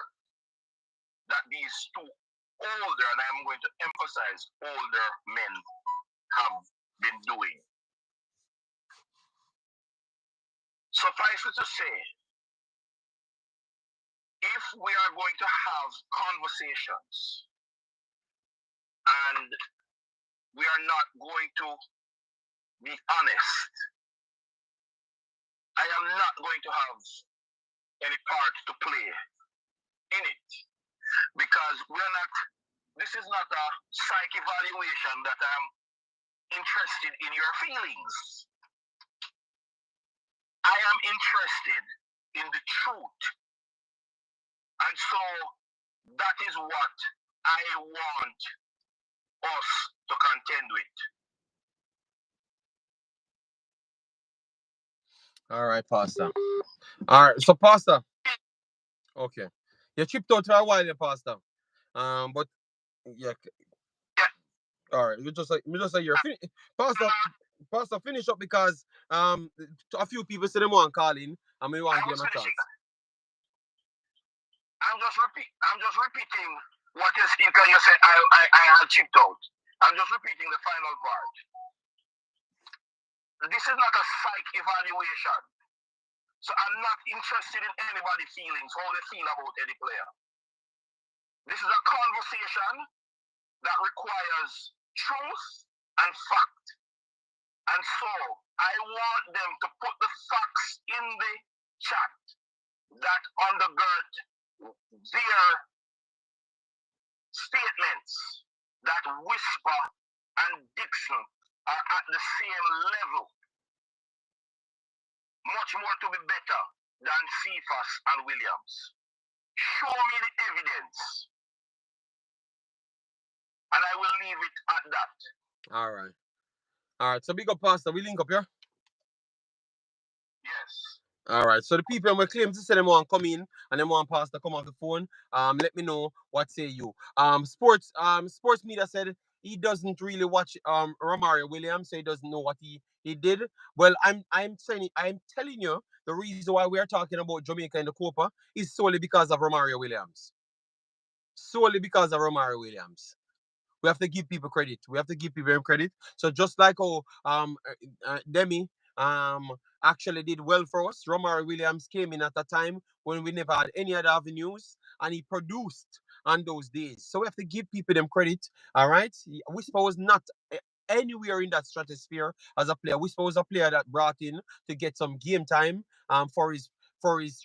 that these two older, and I'm going to emphasize older men, have been doing. Suffice it to say, if we are going to have conversations and we are not going to be honest, I am not going to have any part to play in it, because this is not a psych evaluation that I'm interested in your feelings. I am interested in the truth. And so that is what I want us to contend with. All right, Pastor. All right, so Pastor. Okay. You chipped out for a while, Pastor. But yeah. All right. You just say you're Pastor, finish up because a few people say they want to call in and we want to give them a chance. I'm just repeating what you said. I had chipped out. I'm just repeating the final part. This is not a psych evaluation. So I'm not interested in anybody's feelings, how they feel about any player. This is a conversation that requires truth and fact. And so I want them to put the facts in the chat that undergird their statements that Whisper and Dixon are at the same level, much more to be better than Cephas and Williams. Show me the evidence, and I will leave it at that. All right. So big up, Pastor. We link up here. Yes. All right. So the people will claim to say them want to come in and them want Pastor come off the phone. Let me know what say you. Sports media said he doesn't really watch Romario Williams, so he doesn't know what he did. Well, I'm telling you, the reason why we are talking about Jamaica in the Copa is solely because of Romario Williams. Solely because of Romario Williams. We have to give people credit. We have to give people credit. So just like Demi actually did well for us, Romario Williams came in at a time when we never had any other avenues, and he produced on those days. So we have to give people them credit. All right, Whisper was not anywhere in that stratosphere as a player. Whisper was a player that brought in to get some game time for his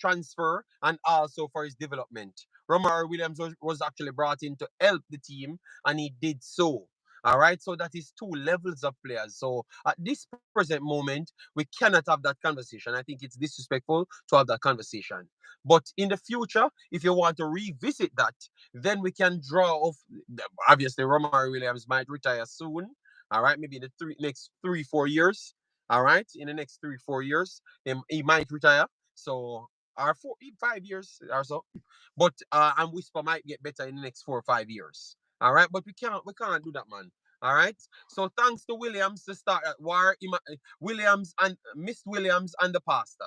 transfer and also for his development. Romario Williams was actually brought in to help the team, and he did so. All right, so that is two levels of players. So at this present moment, we cannot have that conversation. I think it's disrespectful to have that conversation. But in the future, if you want to revisit that, then we can draw off. Obviously, Romario Williams might retire soon. All right, maybe in the next 3-4 years. All right, in the next 3-4 years, he might retire. So, or 5 years or so. But and Whisper might get better in the next 4 or 5 years. All right, but we can't do that, man. All right. So thanks to Williams to start at war. Williams and Miss Williams and the pastor.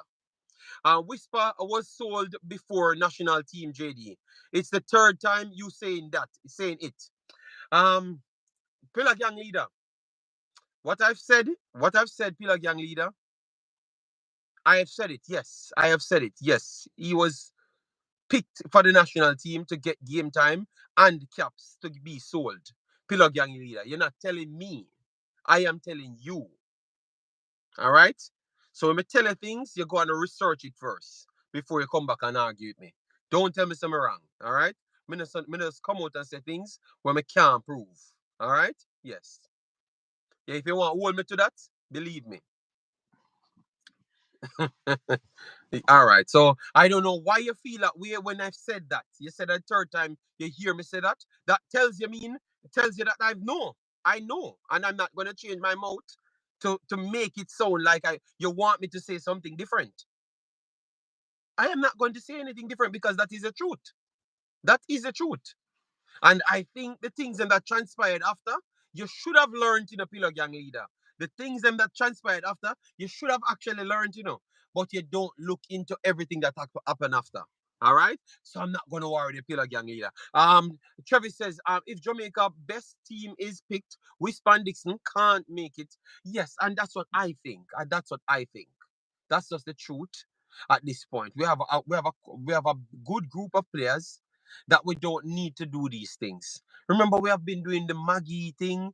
Whisper was sold before national team JD. It's the third time you saying it. Um, Pillar Gang leader. What I've said, Pillar Gang leader. I have said it. Yes, I have said it. Yes, he was picked for the national team to get game time and caps to be sold. Pillar Gang leader, you're not telling me. I am telling you. All right? So when I tell you things, you go and research it first before you come back and argue with me. Don't tell me something wrong. All right? Me just come out and say things when I can't prove. All right? Yes. Yeah, if you want to hold me to that, believe me. All right. So I don't know why you feel that way when I've said that. You said a third time you hear me say that. That tells you that I know, and I'm not gonna change my mouth to make it sound like you want me to say something different. I am not going to say anything different because that is the truth. That is the truth. And I think the things that transpired after, you should have learned, Pillar Gang leader. The things that transpired after, you should have actually learned, but you don't look into everything that happened after. All right, so I'm not gonna worry the Pillar Gang leader. Travis says, if Jamaica best team is picked, Whisper Dixon can't make it. Yes, and that's what I think. And that's what I think. That's just the truth. At this point, we have a good group of players that we don't need to do these things. Remember, we have been doing the Maggie thing.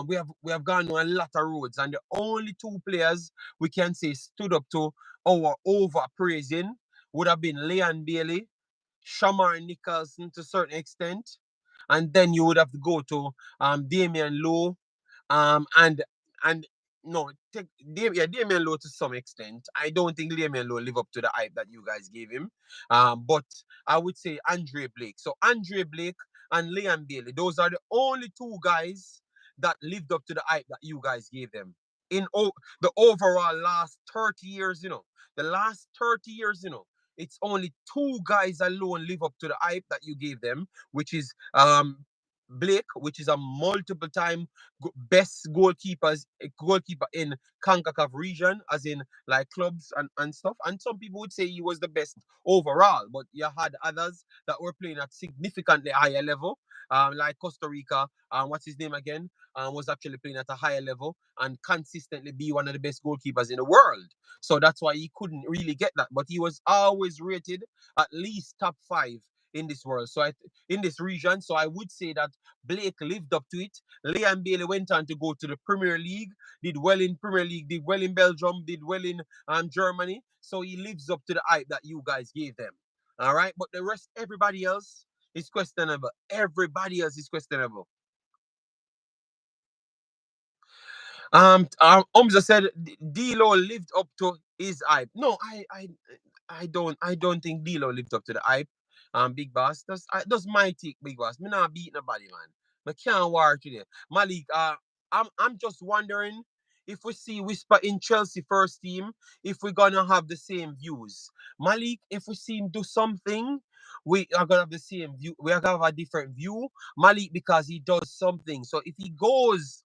We have gone on a lot of roads, and the only two players we can say stood up to our over praising would have been Leon Bailey, Shamar Nicholson to a certain extent, and then you would have to go to Damian Lowe, and no, Damian Lowe to some extent. I don't think Damian Lowe live up to the hype that you guys gave him. But I would say Andre Blake. So Andre Blake and Leon Bailey, those are the only two guys that lived up to the hype that you guys gave them. The overall last 30 years, the last 30 years, it's only two guys alone live up to the hype that you gave them, which is Blake, which is a multiple time best goalkeeper in Concacaf region, as in like clubs and stuff. And some people would say he was the best overall, but you had others that were playing at significantly higher level, like Costa Rica. What's his name again? Was actually playing at a higher level and consistently be one of the best goalkeepers in the world. So that's why he couldn't really get that. But he was always rated at least top 5 in this world. So in this region. So I would say that Blake lived up to it. Leon Bailey went on to go to the Premier League, did well in Premier League, did well in Belgium, did well in Germany. So he lives up to the hype that you guys gave them. All right. But the rest, everybody else is questionable. Everybody else is questionable. Umza said D'Lo lived up to his hype. No, I don't think D'Lo lived up to the hype. Big Boss, that's my take, Big Boss. Me not beat nobody, man. I can't war today. Malik, I'm just wondering if we see Whisper in Chelsea first team, if we're gonna have the same views. Malik, if we see him do something we are gonna have the same view. We are gonna have a different view, Malik, because he does something. So if he goes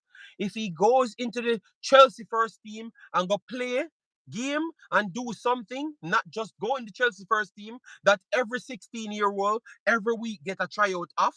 into the Chelsea first team and go play game and do something, not just go in the Chelsea first team that every 16-year-old every week get a tryout off.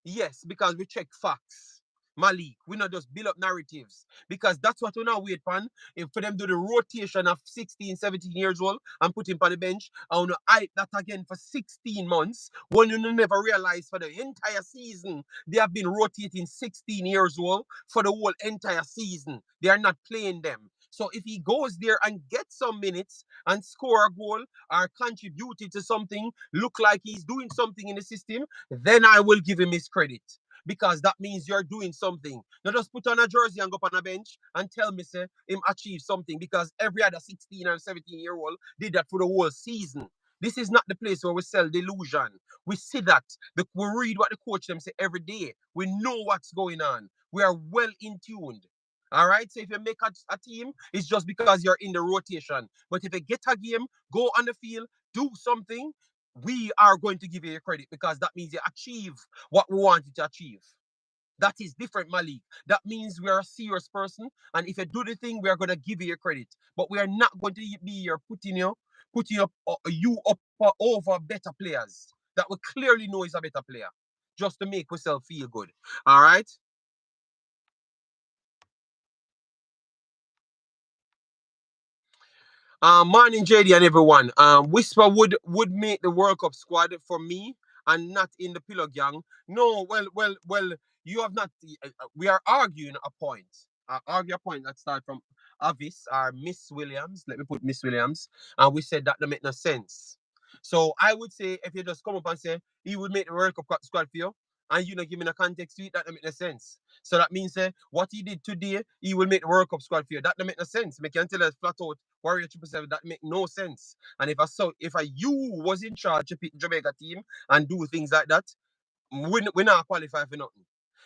Yes, because we check facts. Malik, we not just build up narratives because that's what we now wait on. If for them do the rotation of 16, 17 years old and put him on the bench, and we hype that again for 16 months when you never realize for the entire season they have been rotating 16 years old for the whole entire season. They are not playing them. So if he goes there and gets some minutes and score a goal or contributed to something, look like he's doing something in the system, then I will give him his credit. Because that means you're doing something. Not just put on a jersey and go up on a bench and tell me, say, him achieve something. Because every other 16 and 17-year-old did that for the whole season. This is not the place where we sell delusion. We see that. We read what the coach them say every day. We know what's going on. We are well in tuned. All right. So if you make a team, it's just because you're in the rotation. But if you get a game, go on the field, do something, we are going to give you credit because that means you achieve what we want you to achieve. That is different, Malik. That means we are a serious person, and if you do the thing, we are going to give you credit. But we are not going to be here putting up you up over better players that we clearly know is a better player, just to make ourselves feel good. All right. Morning, JD and everyone. Whisper would make the World Cup squad for me and not in the pillow gang. No, well. You have not. We are arguing a point. Argue a point that start from Avis or Miss Williams. Let me put Miss Williams, and we said that don't make no sense. So I would say if you just come up and say he would make the World Cup squad for you, and you not give me a context to it, that don't make no sense. So that means what he did today, he will make the World Cup squad for you. That don't make no sense. Make you tell us flat out Warrior 777, that make no sense. And if a you was in charge to pick Jamaica team and do things like that, we not qualify for nothing.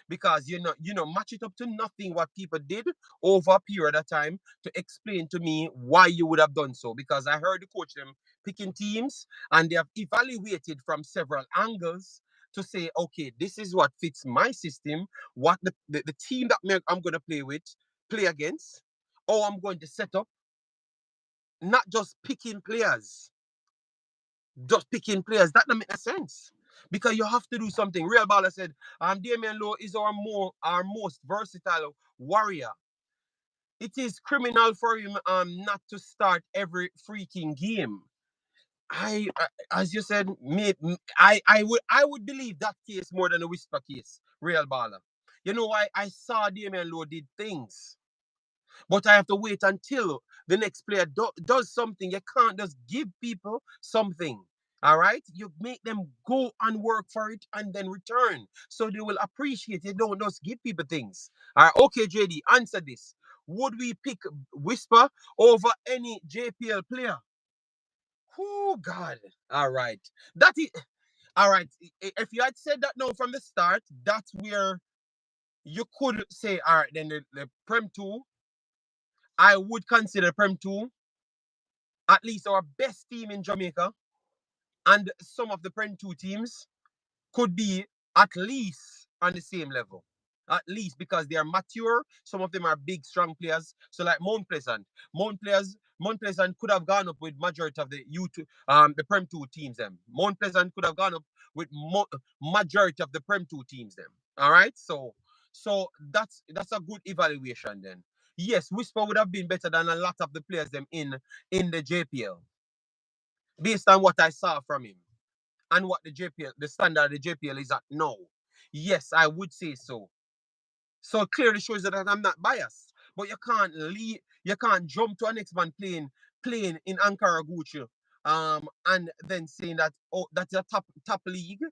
Because match it up to nothing what people did over a period of time to explain to me why you would have done so. Because I heard the coach them picking teams and they have evaluated from several angles to say, okay, this is what fits my system, what the team that I'm going to play against, or I'm going to set up, not just picking players. Just picking players. That doesn't make sense. Because you have to do something. Real Baller said, Damian Lowe is our most versatile warrior. It is criminal for him not to start every freaking game. As you said, I would believe that case more than a whisper case. Real Baller. You know why? I saw Damian Lowe did things. But I have to wait until the next player does something. You can't just give people something. All right? You make them go and work for it and then return. So they will appreciate it. Don't just give people things. All right. Okay, JD, answer this. Would we pick Whisper over any JPL player? Oh, God. All right. That is. All right. If you had said that now from the start, that's where you could say, all right, then the Prem 2 I would consider Prem 2 at least our best team in Jamaica, and some of the Prem 2 teams could be at least on the same level. At least because they are mature. Some of them are big, strong players. So like Mount Pleasant. Mount Pleasant could have gone up with majority of the Prem 2 teams them. Mount Pleasant could have gone up with majority of the Prem 2 teams them. All right? So that's a good evaluation then. Yes, Whisper would have been better than a lot of the players them in the JPL based on what I saw from him and what the standard of the JPL is at now. Yes, I would say so. So it clearly shows that I'm not biased. But you can't jump to a next man playing in Ankara Gucci, and then saying that that's a top league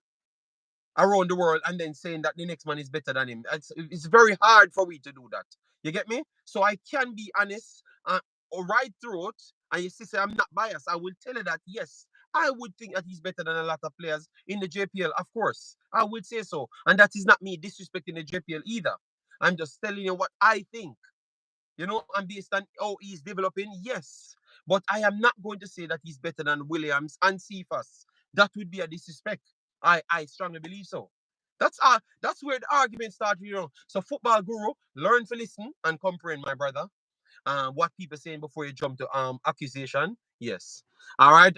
around the world and then saying that the next man is better than him. It's very hard for we to do that. You get me? So I can be honest right through it. And you say I'm not biased. I will tell you that yes, I would think that he's better than a lot of players in the JPL. Of course, I would say so. And that is not me disrespecting the JPL either. I'm just telling you what I think. And based on how he's developing, yes. But I am not going to say that he's better than Williams and Cephas. that would be a disrespect. I strongly believe so. That's where the argument starts, you know. So football guru, learn to listen and comprehend, my brother. What people saying before you jump to accusation. Yes. All right.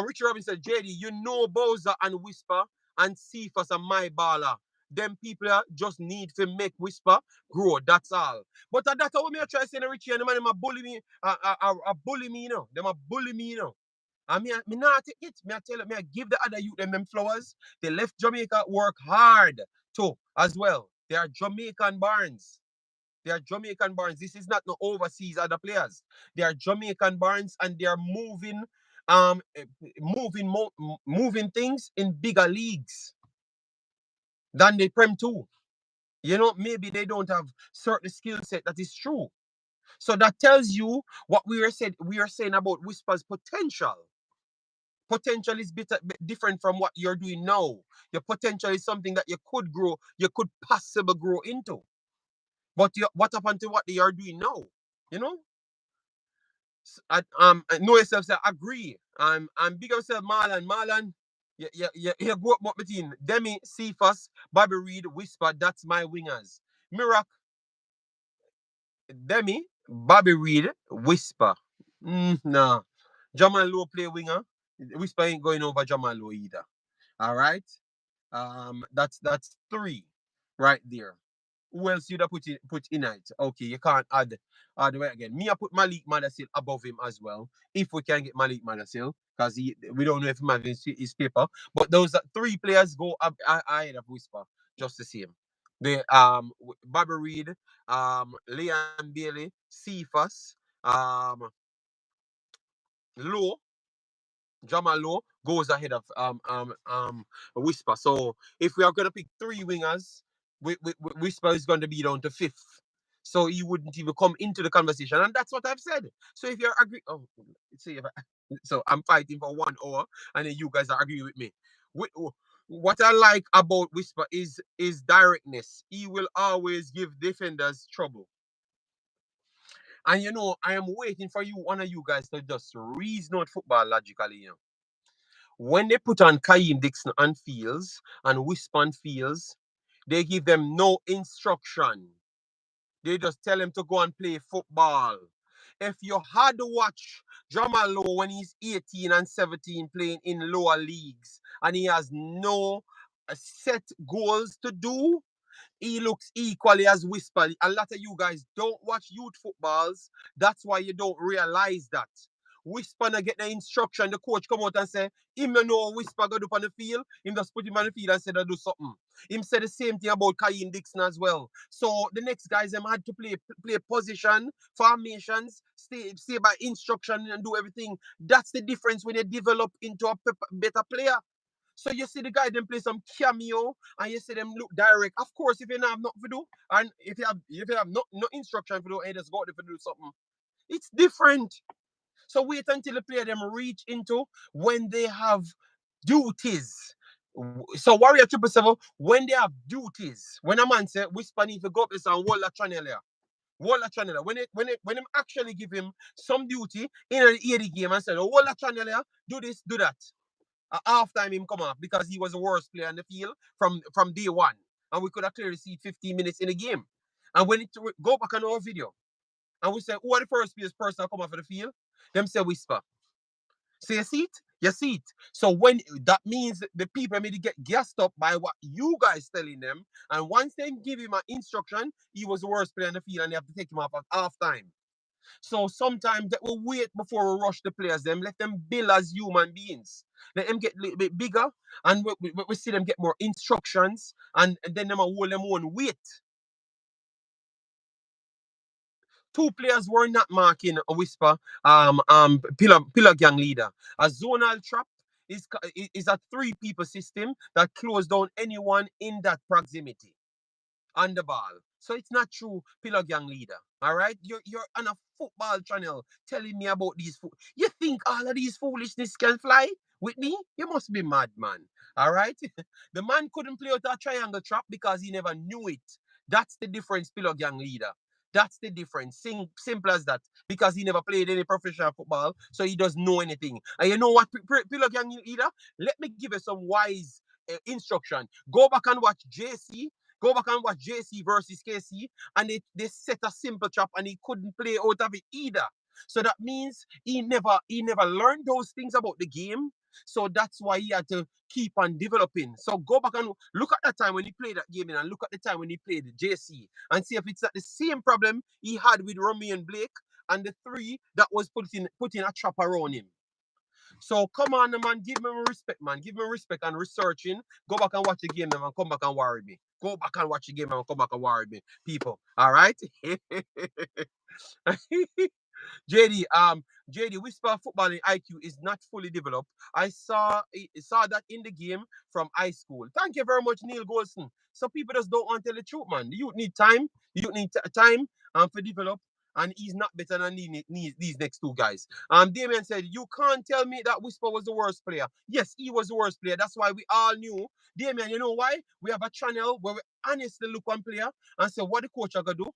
Richard Robinson, JD, you know Bowser and Whisper and Cephas and My Baller. Them people just need to make Whisper grow. That's all. But that's what me try saying, Richie, and the man them a bully me, bully me, you know. Them a bully me, you know. And me not take it. Me I tell you, me I give the other youth them flowers. They left Jamaica work hard too as well. They are Jamaican Barnes. They are Jamaican Barnes. This is not no overseas other players. They are Jamaican Barnes and they are moving moving things in bigger leagues than the Prem 2. You know, maybe they don't have certain skill set. That is true. So that tells you what we are saying about Whisper's potential. Potential is different from what you're doing now. Your potential is something that you could grow, you could possibly grow into. But what happened to what they are doing now? You know? I know yourself say agree. I'm big of yourself, Marlon. Marlon, you go up between Demi, Cephas, Bobby Reed, Whisper, that's my wingers. Mirac, Demi, Bobby Reed, Whisper. Nah. Jamal Lowe play winger. Whisper ain't going over Jamal Lowe either. All right. That's three right there. Who else you'd have put in it? Okay, you can't add the way again. Me, I put Malik Madasil above him as well. If we can get Malik Madasil, because we don't know if he has his paper. But those three players go up ahead of Whisper, just the same. The Bobby Reed, Leon Bailey, Cephas, Low, Jamal Low goes ahead of Whisper. So if we are gonna pick three wingers, Whisper is going to be down to fifth. So he wouldn't even come into the conversation, and that's what I've said. So if you're agree, so I'm fighting for 1 hour, and then you guys are agreeing with me. What I like about Whisper is directness. He will always give defenders trouble. And you know, I am waiting for one of you guys to just reason out football logically. You know, when they put on Kaim Dixon and Fields and Whisper and Fields, they give them no instruction. They just tell them to go and play football. If you had to watch Jamal Lowe when he's 18 and 17 playing in lower leagues and he has no set goals to do, he looks equally as Whisper. A lot of you guys don't watch youth footballs. That's why you don't realize that. Whisper na get the instruction, the coach come out and say, him no know Whisper go do on the field, him just put him on the field and say to do something. Him said the same thing about Kaim Dixon as well. So the next guys them had to play position, formations, stay by instruction and do everything. That's the difference when you develop into a better player. So you see the guy them play some cameo and you see them look direct. Of course, if you don't have nothing to do, and if you have no instruction to do, and you just go out there to do something, it's different. So wait until the player them reach into when they have duties. So Warrior 777, when they have duties, when a man say Whisper need to go up this and hold a channel here. Hold a channel. When them actually give him some duty in the 80 game and say, hold a channel here, do this, do that. Half time him come off because he was the worst player on the field from day one. And we could have clearly seen 15 minutes in the game. And when it go back on our video, and we say, who are the first person to come off of the field? Them say Whisper. So you see it? You see it. So when that means the people may get gassed up by what you guys telling them, and once they give him an instruction, he was the worst player on the field and they have to take him off at half time. So sometimes they will wait before we rush the players, them let them build as human beings. Let them get a little bit bigger and we see them get more instructions and then them hold them own weight. Two players were not marking a Whisper pillar gang leader. A zonal trap is a 3 people system that close down anyone in that proximity on the ball. So it's not true pillar gang leader. All right? You're on a football channel telling me about these you think all of these foolishness can fly with me? You must be mad, man. All right? The man couldn't play out a triangle trap because he never knew it. That's the difference, pillar gang leader. That's the difference. Simple as that. Because he never played any professional football, so he doesn't know anything. And you know what, Pillow Gang either? Let me give you some wise instruction. Go back and watch JC. Go back and watch JC versus KC, and they set a simple trap, and he couldn't play out of it either. So that means he never learned those things about the game. So that's why he had to keep on developing. So go back and look at that time when he played that game and look at the time when he played the JC and see if it's not the same problem he had with Romeo and Blake and the three that was putting a trap around him. So come on, man, give me respect, man. Give me respect and researching. Go back and watch the game, man, and come back and worry me. Go back and watch the game and come back and worry me, people. All right? JD, Whisper footballing IQ is not fully developed. I saw that in the game from high school. Thank you very much, Neil Golson. So people just don't want to tell the truth, man. You need time. You need time for develop. And he's not better than these next two guys. Damien said, you can't tell me that Whisper was the worst player. Yes, he was the worst player. That's why we all knew. Damien, you know why? We have a channel where we honestly look one player and say, what the coach are going to do?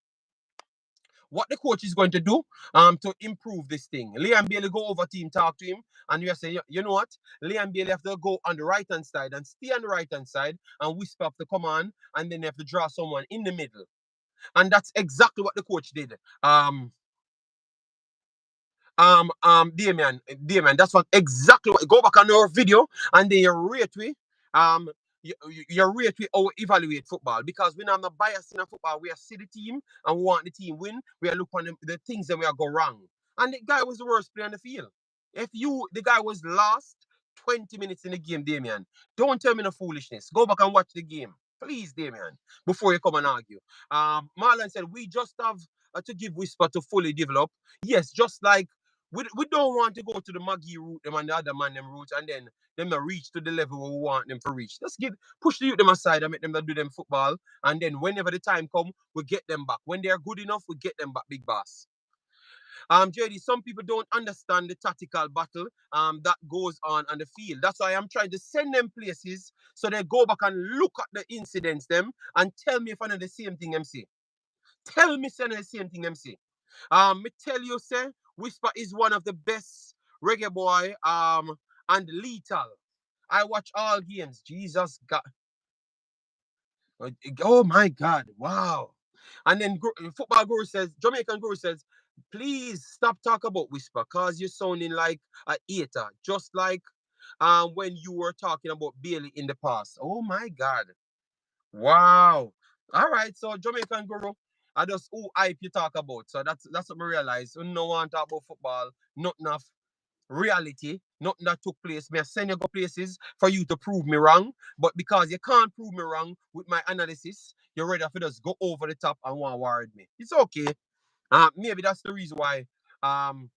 What the coach is going to do to improve this thing. Liam Bailey go over team, talk to him, and we say, you know what? Liam Bailey have to go on the right-hand side and stay on the right-hand side and Whisper have to come on, and then they have to draw someone in the middle. And that's exactly what the coach did. Damien, that's what exactly what. Go back on our video and then you rate we. You rate we how we evaluate football because we're not biased in a football. We are see the team and we want the team win. We are looking at the things that we are go wrong. And the guy was the worst player on the field. The guy was last 20 minutes in the game, Damien. Don't tell me no foolishness. Go back and watch the game. Please, Damien, before you come and argue. Marlon said we just have to give Whisper to fully develop. Yes, just like we don't want to go to the Maggie route, them and the other man them route, and then them not reach to the level we want them to reach. Just push the youth them aside and make them do them football, and then whenever the time come, we get them back. When they are good enough, we get them back, big boss. JD, some people don't understand the tactical battle that goes on the field. That's why I'm trying to send them places so they go back and look at the incidents them and tell me if I know the same thing MC. Tell me say the same thing MC. Me tell you, say, Whisper is one of the best reggae boy and lethal. I watch all games. Jesus God. Oh my God. Wow. And then football guru says, Jamaican guru says, please stop talking about Whisper because you're sounding like a hater. Just like when you were talking about Bailey in the past. Oh my God. Wow. All right. So Jamaican guru, I just who hype you talk about. So that's what I realize. You no want to talk about football, not enough reality, nothing that took place. Me I send you go places for you to prove me wrong. But because you can't prove me wrong with my analysis, you're ready to just go over the top and want to worry me. It's okay. Maybe that's the reason why. Um,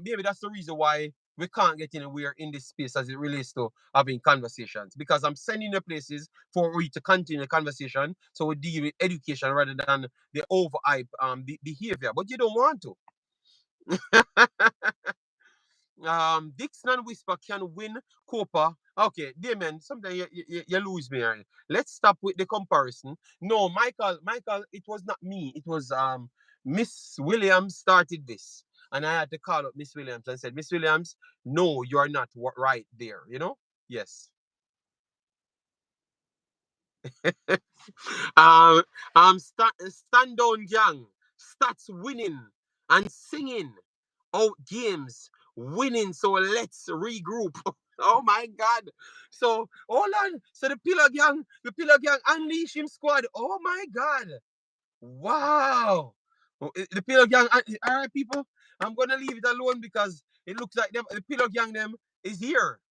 maybe that's the reason why we can't get anywhere in this space as it relates to having conversations. Because I'm sending you places for we to continue the conversation. So we deal with education rather than the overhype behavior. But you don't want to. Dixon and Whisper can win Copa. Okay, Damien, sometimes you lose me. Right? Let's stop with the comparison. No, Michael, it was not me. It was Miss Williams started this. And I had to call up Miss Williams and said, Miss Williams, no, you are not right there, you know? Yes. Stand down gang starts winning and singing out games, winning. So let's regroup. Oh my God. So hold on. So the Pillar Gang unleash him squad. Oh my God. Wow. The Pillar Gang, all right, people. I'm gonna leave it alone because it looks like the Pillar Gang them is here.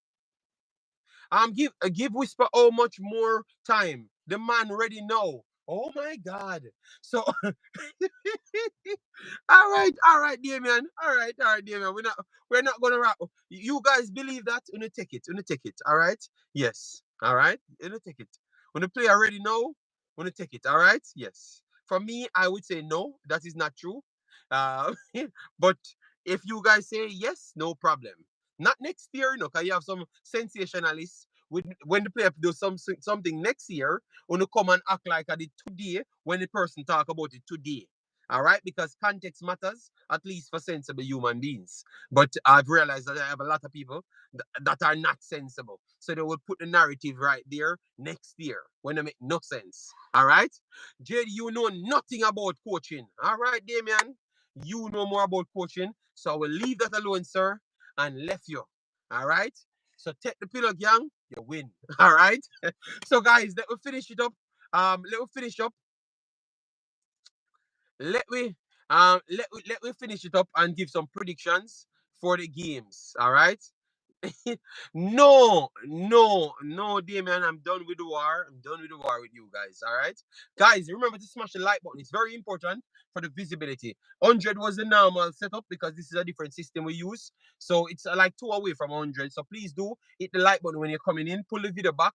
Give Whisper how much more time. The man ready now. Oh my God. So all right, Damien. All right, Damien. We're not gonna wrap. You guys believe that? Gonna take it. All right. Yes. All right. Gonna take it. When the player already know, gonna take it. All right. Yes. For me, I would say no. That is not true. Uh, but if you guys say yes, no problem. Not next year, you know, because you have some sensationalists. When the player does something next year, when you come and act like I did today when the person talk about it today. All right, because context matters, at least for sensible human beings. But I've realized that I have a lot of people that are not sensible. So they will put the narrative right there next year when it make no sense. All right, JD, you know nothing about coaching. All right, Damien, you know more about coaching. So I will leave that alone, sir, and left you. All right. So take the pillow, gang. You win. All right. So guys, let me finish it up. Let me finish up let me finish it up and give some predictions for the games. All right. No, Damien. I'm done with the war. I'm done with the war with you guys. All right, guys. Remember to smash the like button. It's very important for the visibility. 100 was the normal setup because this is a different system we use. So it's like 2 away from 100. So please do hit the like button when you're coming in. Pull the video back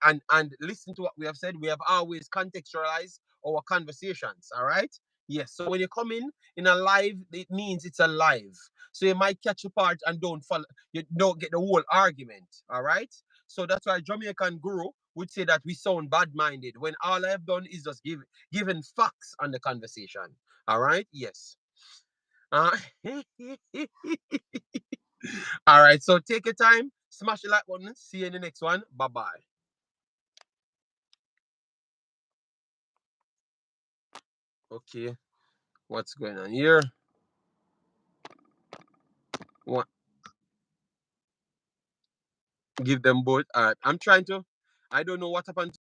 and listen to what we have said. We have always contextualized our conversations. All right. Yes. So when you come in a live, it means it's a live. So you might catch a part and don't follow. You don't get the whole argument. All right. So that's why Jamaican guru would say that we sound bad-minded when all I have done is just given facts on the conversation. All right. Yes. Uh, all right. So take your time, smash the like button. See you in the next one. Bye bye. Okay. What's going on here? What? Give them both. All right. I'm trying to. I don't know what happened.